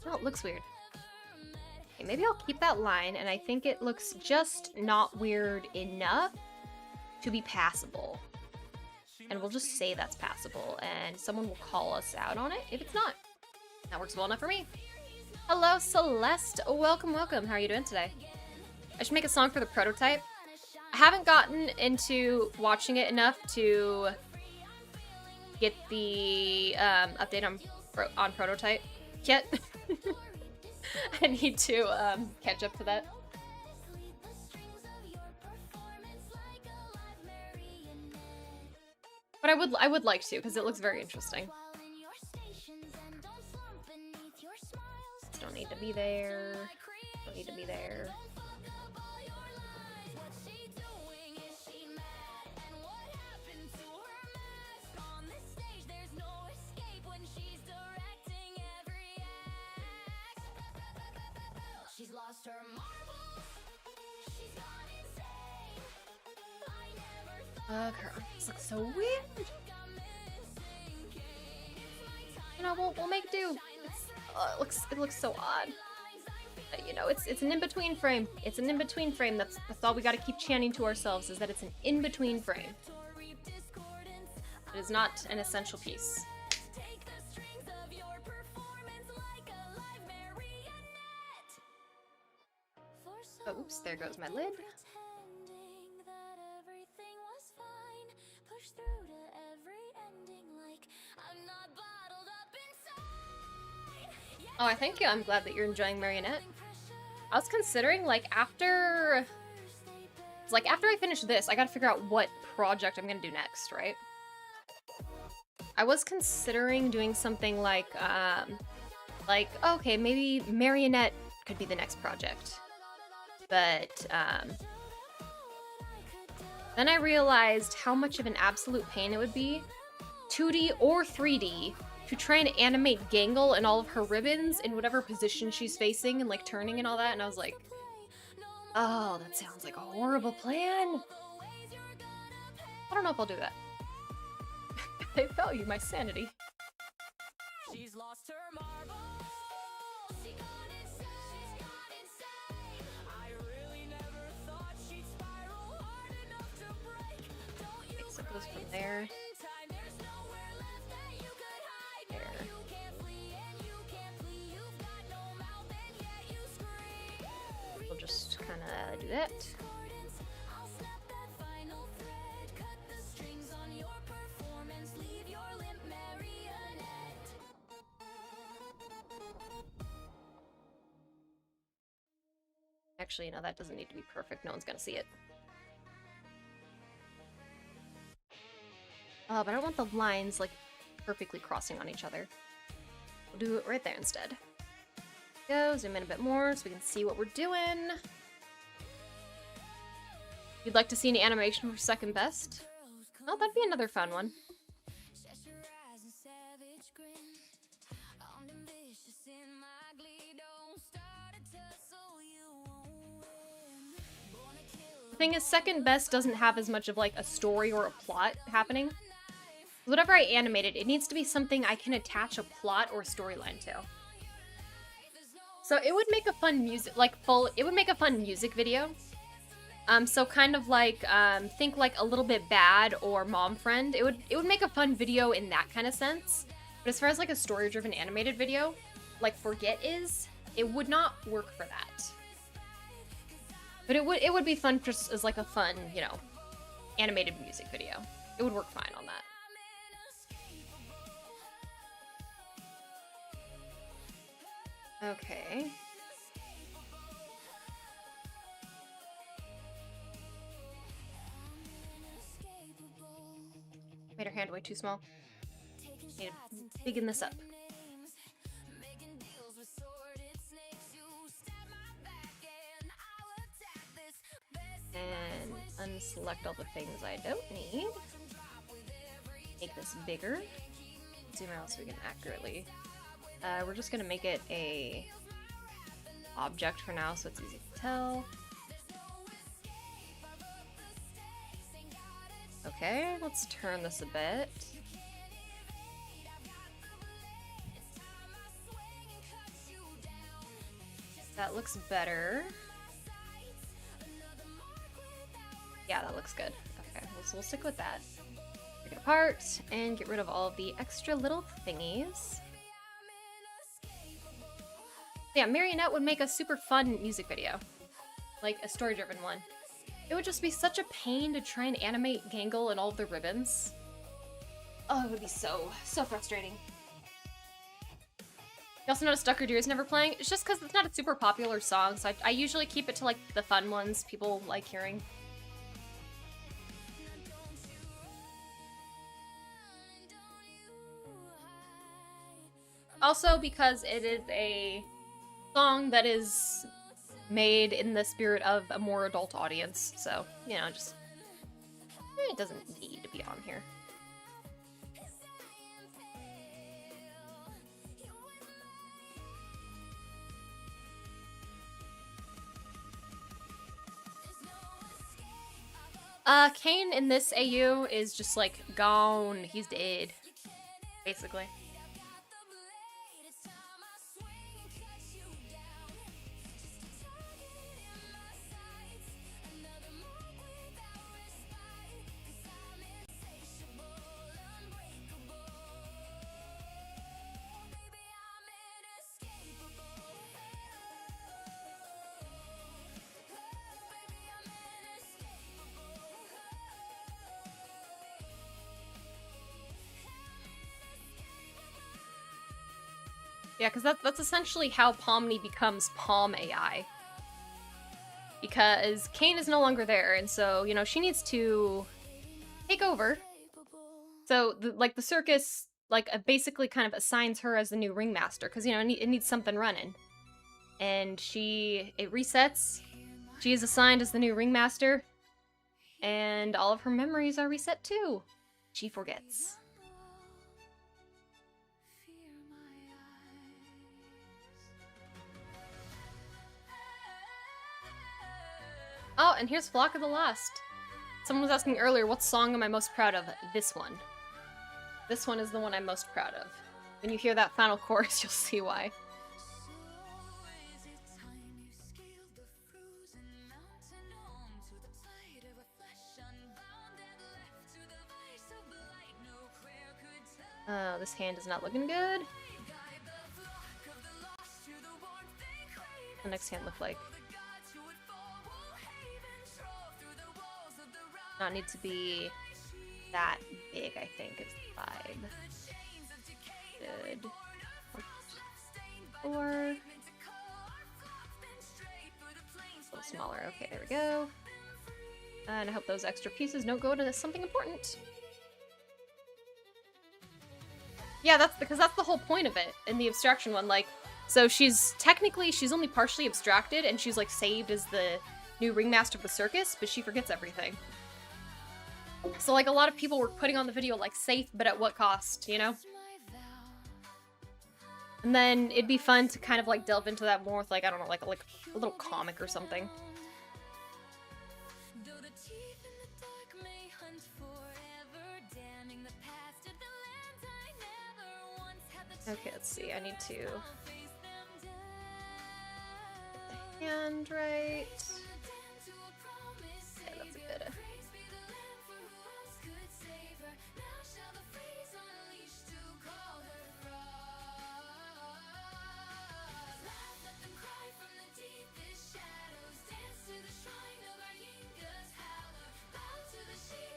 Oh, it looks weird. Okay, maybe I'll keep that line, and I think it looks just not weird enough to be passable. And we'll just say that's passable, and someone will call us out on it if it's not. That works well enough for me. Hello, Celeste. Welcome, welcome. How are you doing today? I should make a song for the prototype. I haven't gotten into watching it enough to get the update on prototype yet. I need to catch up to that. But I would like to, because it looks very interesting. Don't need to be there. Don't need to be there. Her arms look so weird. You know, we'll make do. It looks so odd. You know, it's an in-between frame. It's an in-between frame. That's all we gotta keep chanting to ourselves, is that it's an in-between frame. It is not an essential piece. Oh, oops, there goes my lid. Oh, thank you. I'm glad that you're enjoying Marionette. I was considering, like, after I finish this, I gotta figure out what project I'm gonna do next, right? I was considering doing something like, okay, maybe Marionette could be the next project. But, then I realized how much of an absolute pain it would be, 2D or 3D, to try and animate Gangle and all of her ribbons in whatever position she's facing and, like, turning and all that, and I was like, oh, that sounds like a horrible plan. I don't know if I'll do that. I value my sanity. She's lost her marbles. She got insane. I really never thought she'd spiral hard enough to break. Don't you so it goes from there. We'll just kind of do that. Actually, no, that doesn't need to be perfect. No one's gonna see it. But I don't want the lines, like, perfectly crossing on each other. We'll do it right there instead. Go, zoom in a bit more so we can see what we're doing. You'd like to see an animation for second best? Oh, that'd be another fun one. The thing is, second best doesn't have as much of like a story or a plot happening. Whatever I animated, it needs to be something I can attach a plot or storyline to. So it would make a fun it would make a fun music video. So kind of like, think like A Little Bit Bad or Mom Friend. It would make a fun video in that kind of sense. But as far as like a story-driven animated video, like Forget is, it would not work for that. But it would be fun just as like a fun, you know, animated music video. It would work fine on that. Okay. Made her hand way too small. Need to biggin this up. And unselect all the things I don't need. Make this bigger. Zoom out so we can accurately. We're just gonna make it a object for now, so it's easy to tell. Okay, let's turn this a bit. That looks better. Yeah, that looks good. Okay, we'll stick with that. Take it apart and get rid of all of the extra little thingies. Yeah, Marionette would make a super fun music video. Like a story-driven one. It would just be such a pain to try and animate Gangle and all of the ribbons. Oh, it would be so frustrating. You also notice Duck or Deer is never playing? It's just because it's not a super popular song, so I usually keep it to like the fun ones people like hearing. Also because it is a song that is made in the spirit of a more adult audience, so, you know, just... it doesn't need to be on here. Kane in this AU is just, like, gone. He's dead, basically. Yeah, because that's essentially how Pomni becomes Pom AI. Because Kane is no longer there, and so, you know, she needs to take over. So, the circus, like, basically kind of assigns her as the new ringmaster, because, you know, it needs something running. And it resets. She is assigned as the new ringmaster, and all of her memories are reset too. She forgets. Oh, and here's Flock of the Lost. Someone was asking earlier, what song am I most proud of? This one. This one is the one I'm most proud of. When you hear that final chorus, you'll see why. This hand is not looking good. The next hand looked like... not need to be that big, I think, is the vibe. Good. 4. A little smaller. Okay, there we go. And I hope those extra pieces don't go to something important. Yeah, that's because that's the whole point of it in the abstraction one. Like, so she's only partially abstracted, and she's like saved as the new ringmaster of the circus, but she forgets everything. So like a lot of people were putting on the video like safe, but at what cost, you know? And then it'd be fun to kind of like delve into that more with like, I don't know, like a little comic or something. Okay, let's see. I need to get the hand right. Yeah, that's a bit.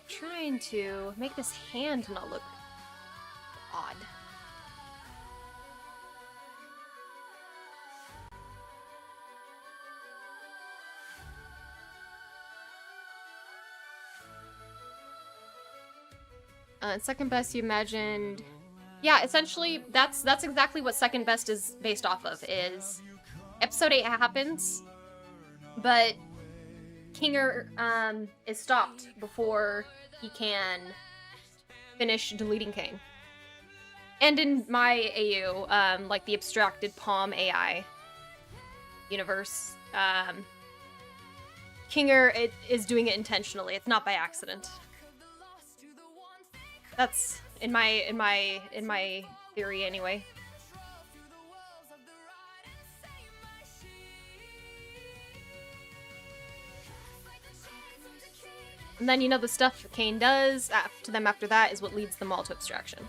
Trying to make this hand not look odd. Second best you imagined. Yeah, essentially that's exactly what second best is based off of. Is episode 8 happens, but Kinger is stopped before he can finish deleting Kane. And in my AU, like the abstracted Palm AI universe, Kinger is doing it intentionally. It's not by accident. That's in my theory anyway. And then, you know, the stuff Kane does to them after that is what leads them all to abstraction.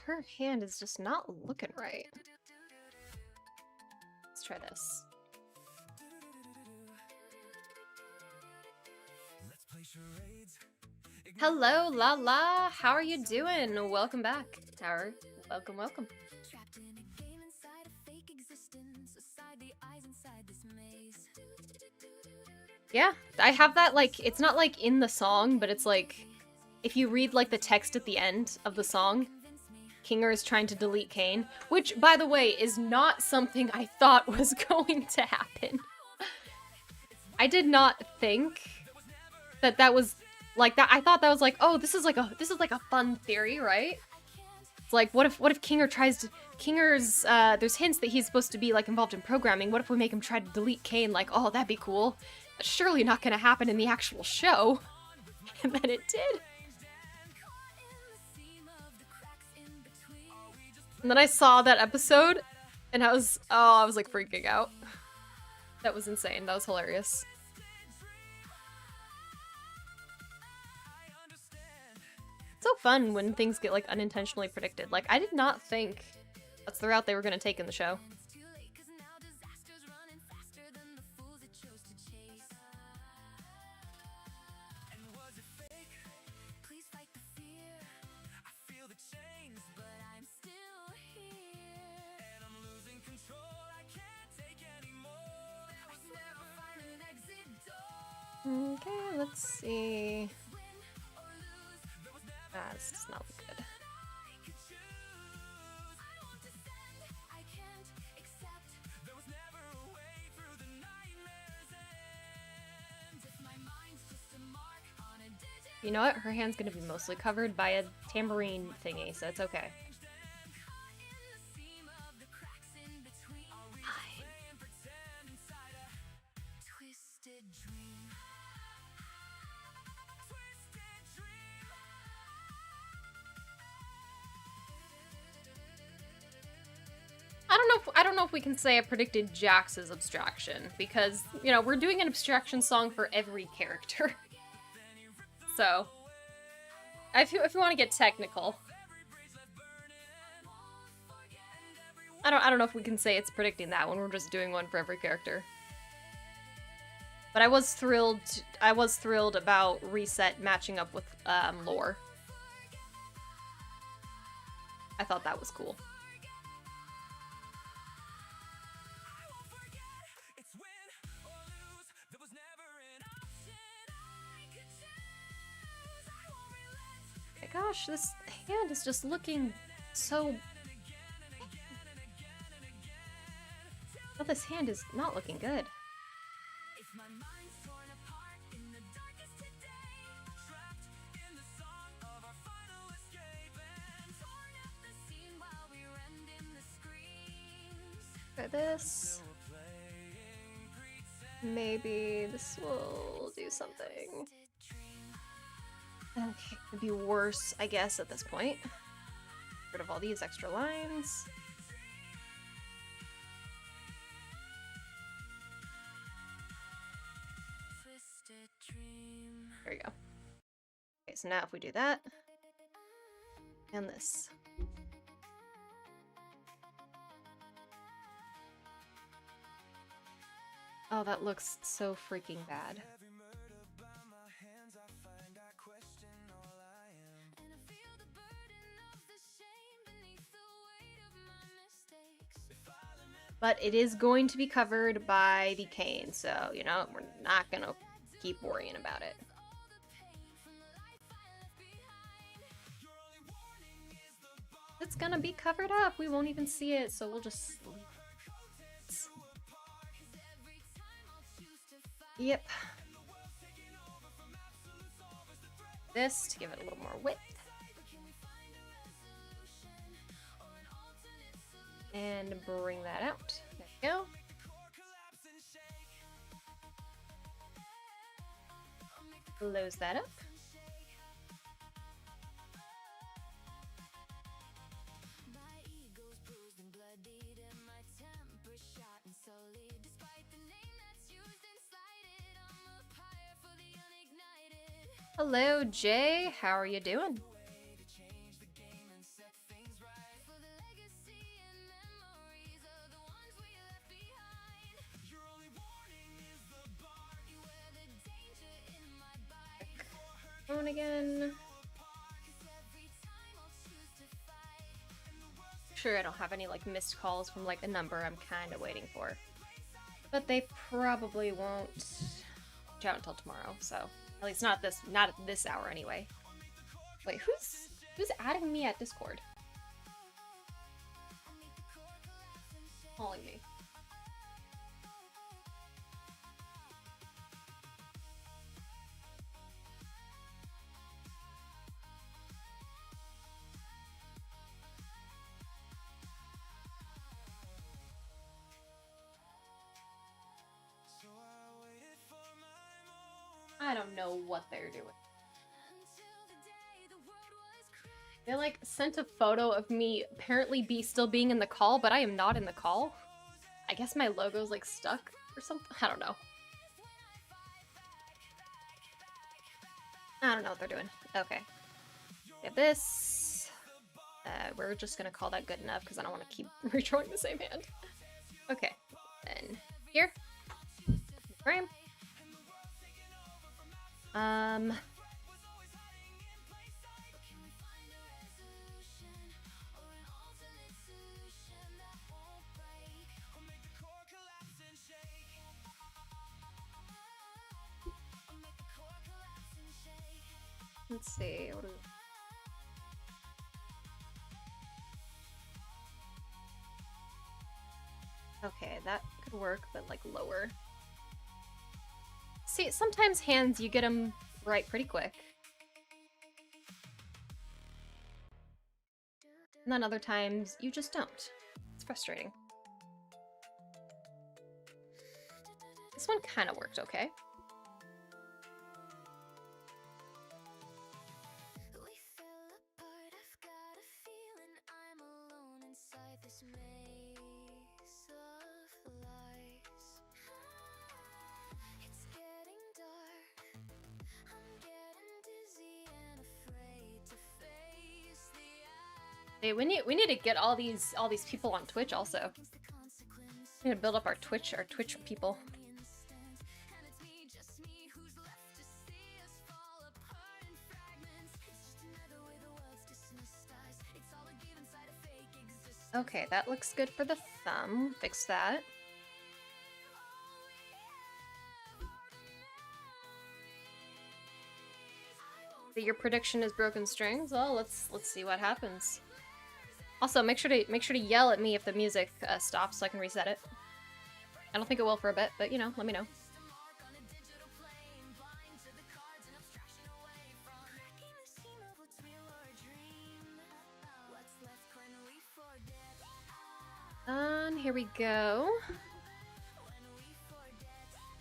Her hand is just not looking right. Let's try this. Hello, Lala. How are you doing? Welcome back, Tower. Welcome, welcome. Yeah, I have that, like, it's not like in the song, but it's like, if you read like the text at the end of the song, Kinger is trying to delete Kane, which, by the way, is not something I thought was going to happen. I did not think that was like that. I thought that was like, oh, this is like a fun theory, right? It's like, what if Kinger tries to Kinger's there's hints that he's supposed to be like involved in programming. What if we make him try to delete Kane? Like, oh, that'd be cool. But surely not gonna happen in the actual show. And then it did. And then I saw that episode, and I was like freaking out. That was insane. That was hilarious. It's so fun when things get like unintentionally predicted. Like, I did not think that's the route they were gonna take in the show. Okay, let's see. This does not look good. You know what? Her hand's gonna be mostly covered by a tambourine thingy, so it's okay. I don't know if we can say I predicted Jax's abstraction, because, you know, we're doing an abstraction song for every character. So, if you want to get technical, I don't know if we can say it's predicting that when we're just doing one for every character. But I was thrilled about Reset matching up with Lore. I thought that was cool. My gosh, this hand is just looking so... Oh, this hand is not looking good. Try this. Maybe this will do something. Okay, could be worse, I guess, at this point. Get rid of all these extra lines. There you go. Okay, so now if we do that, and this. Oh, that looks so freaking bad. But it is going to be covered by the cane, so, you know, we're not gonna keep worrying about it. It's gonna be covered up. We won't even see it, so we'll just leave it. Yep. This to give it a little more width. And bring that out. There we go. Close that up. Hello, Jay. How are you doing? Phone again. Sure, I don't have any like missed calls from like a number I'm kind of waiting for, but they probably won't reach out until tomorrow. So at least not at this hour anyway. Wait, who's adding me at Discord? Calling me. I don't know what they're doing. They like sent a photo of me apparently still being in the call, but I am not in the call. I guess my logo's like stuck or something. I don't know. I don't know what they're doing. Okay. Get this. We're just gonna call that good enough because I don't want to keep redrawing the same hand. Okay. Then here. Frame. Let's see. What is it? Okay, that could work, but like lower. See, sometimes hands, you get them right pretty quick. And then other times, you just don't. It's frustrating. This one kind of worked okay. Hey, we need to get all these people on Twitch also. We need to build up our Twitch people. Okay, that looks good for the thumb. Fix that. Your prediction is broken strings. Well, let's see what happens. Also, make sure to yell at me if the music stops so I can reset it. I don't think it will for a bit, but you know, let me know. Here we go.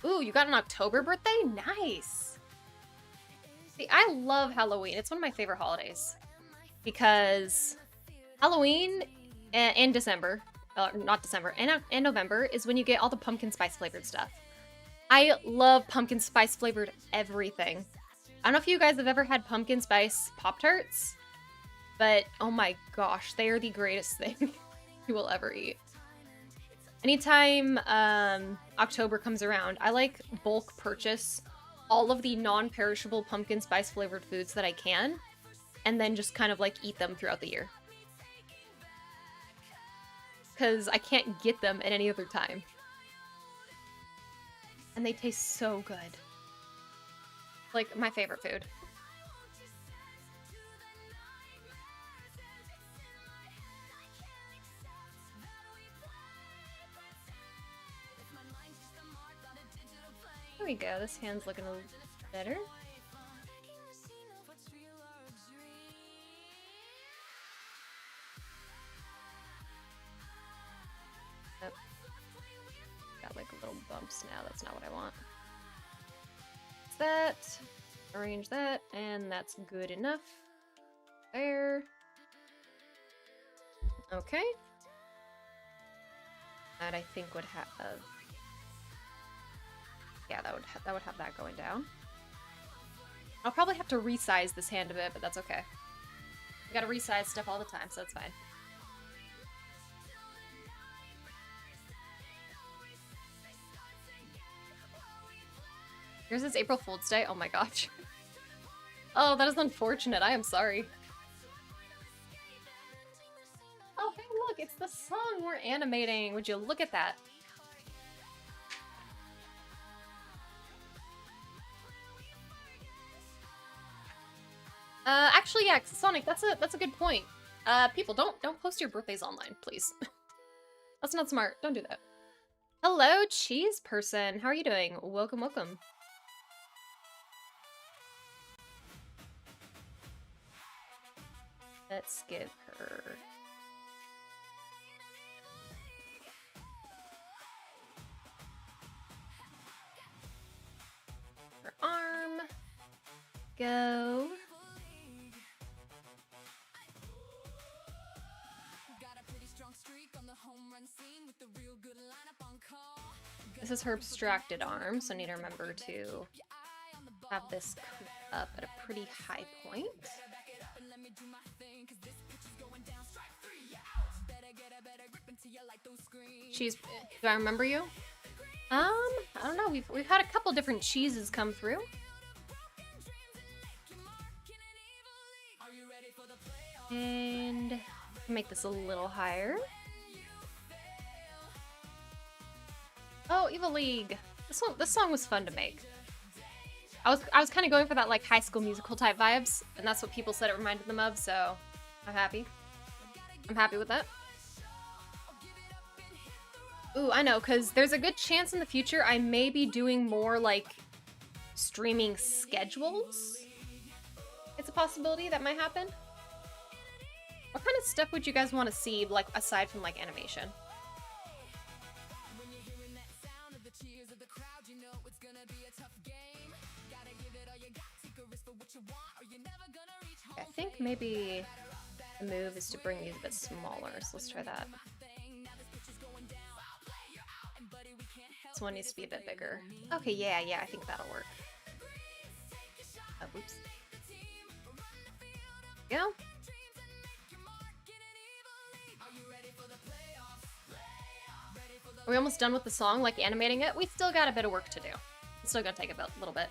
Ooh, you got an October birthday? Nice! See, I love Halloween. It's one of my favorite holidays. Because Halloween and December, not December, and November is when you get all the pumpkin spice flavored stuff. I love pumpkin spice flavored everything. I don't know if you guys have ever had pumpkin spice Pop-Tarts, but oh my gosh, they are the greatest thing you will ever eat. Anytime October comes around, I like bulk purchase all of the non-perishable pumpkin spice flavored foods that I can, and then just kind of like eat them throughout the year. Because I can't get them at any other time. And they taste so good. Like, my favorite food. There we go, this hand's looking a little better. Oh. Got like little bumps now, that's not what I want. That, arrange that, and that's good enough. There. Okay. That I think would have, yeah, that would have that going down. I'll probably have to resize this hand a bit, but that's okay. I gotta resize stuff all the time, so that's fine. Yours is April Fool's Day? Oh my gosh. Oh, that is unfortunate. I am sorry. Oh, hey, look, it's the song we're animating. Would you look at that? Actually, yeah, Sonic, that's a good point. People, don't post your birthdays online, please. That's not smart. Don't do that. Hello, cheese person. How are you doing? Welcome, welcome. Let's give her... her arm. Go. This is her abstracted arm, so I need to remember to have this up at a pretty high point. Cheese, do I remember you? I don't know, we've had a couple different cheeses come through. And make this a little higher. Oh, Evil League. This song was fun to make. I was kind of going for that like High School Musical type vibes, and that's what people said it reminded them of, so I'm happy. I'm happy with that. Ooh, I know, because there's a good chance in the future I may be doing more like streaming schedules. It's a possibility that might happen. What kind of stuff would you guys want to see, like, aside from like animation? I think maybe the move is to bring these a bit smaller, so let's try that. This one needs to be a bit bigger. Okay, yeah, I think that'll work. Oh, oops. There we go. Are we almost done with the song, like animating it? We still got a bit of work to do. It's still gonna take a little bit.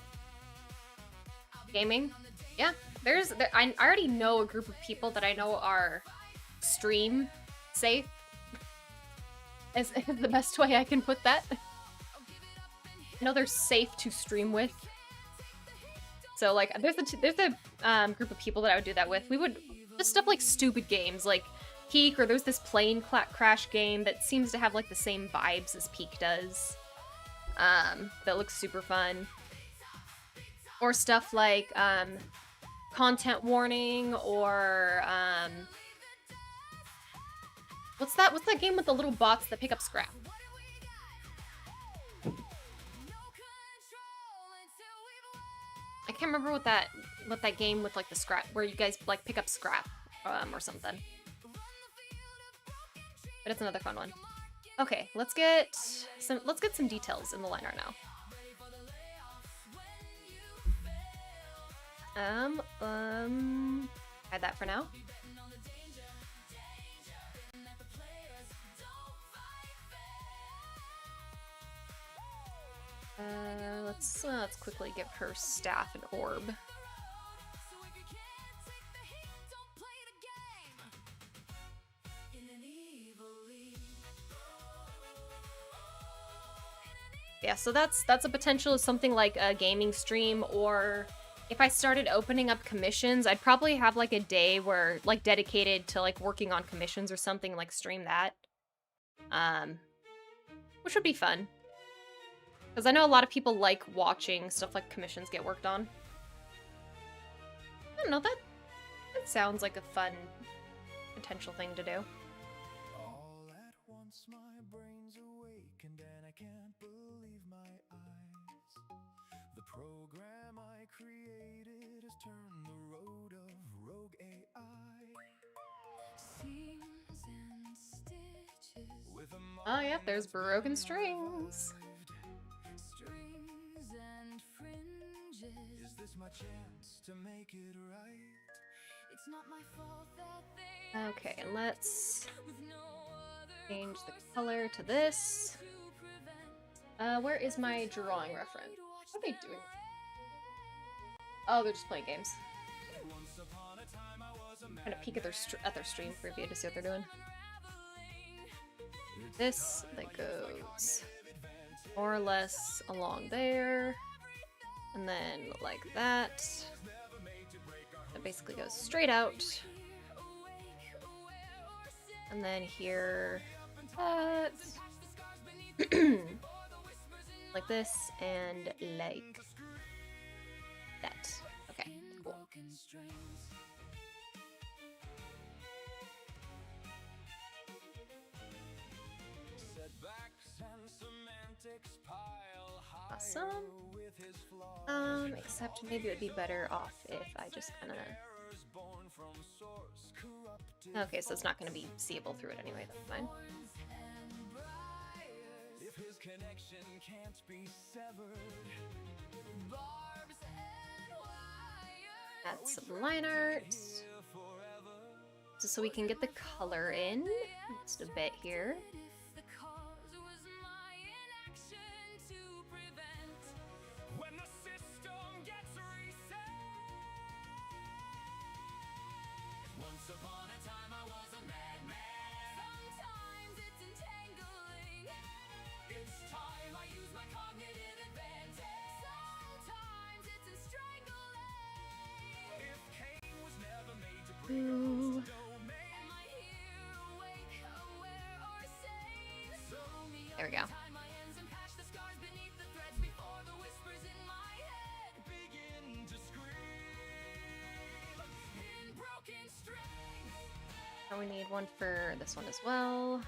Gaming? Yeah, I already know a group of people that I know are stream safe. Is the best way I can put that. I know they're safe to stream with. So like, there's a group of people that I would do that with. We would just stuff like stupid games, like Peak, or there's this plane crash game that seems to have like the same vibes as Peak does. That looks super fun. Or stuff like content warning, or What's that? What's that game with the little bots that pick up scrap? I can't remember what that game with like the scrap where you guys like pick up scrap or something. But it's another fun one. Okay, let's get some details in the line right now. Hide that for now. Let's quickly give her staff an orb. Yeah, so that's a potential of something like a gaming stream, or if I started opening up commissions, I'd probably have like a day where like dedicated to like working on commissions or something, like stream that. Which would be fun. Because I know a lot of people like watching stuff like commissions get worked on. I don't know, that sounds like a fun potential thing to do. All at once my brain's awakened and I can't believe my eyes. The program I created has turned the road of rogue AI. Seams and stitches with a Oh yeah, there's broken strings. Strings and fringes. Is this my chance to make it right? It's not my fault that they Okay, and let's change the color to this. Where is my drawing reference? What are they doing? Oh, they're just playing games. I'm trying to peek at their stream preview to see what they're doing. This that goes more or less along there, and then like that. That basically goes straight out, and then here, that, like this, and like that. Okay, cool. Awesome. Except maybe it would be better off if I just kind of... Okay, so it's not going to be seeable through it anyway, that's fine. Add some line art. So we can get the color in just a bit here. Ooh. There we go. And we need one for this one as well.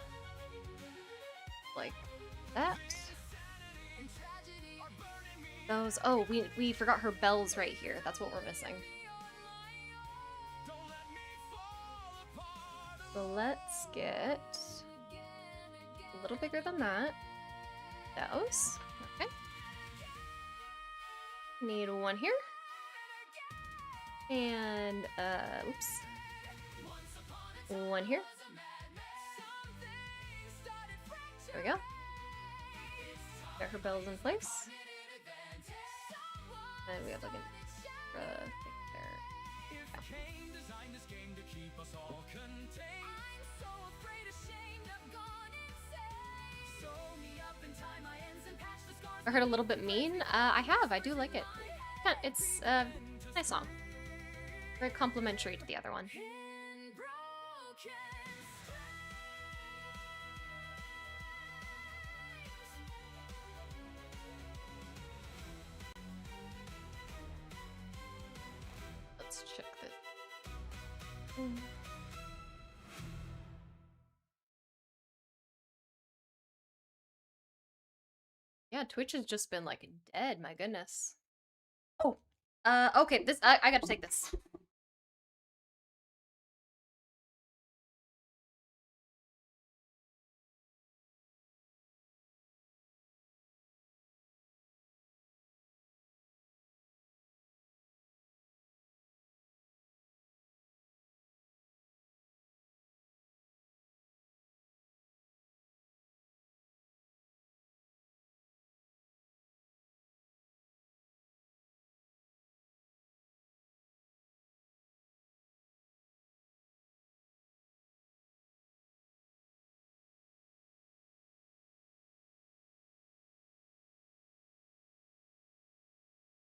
Like that. Those, oh, we forgot her bells right here. That's what we're missing. So let's get a little bigger than that. Those. Okay. Need one here. And, oops. One here. There we go. Get her bells in place. And we have like an extra thing there. Yeah. I heard a little bit mean. I have. I do like it. It's a nice song. Very complimentary to the other one. Let's check the... Yeah, Twitch has just been like dead, my goodness. Oh. Okay, this I gotta take this.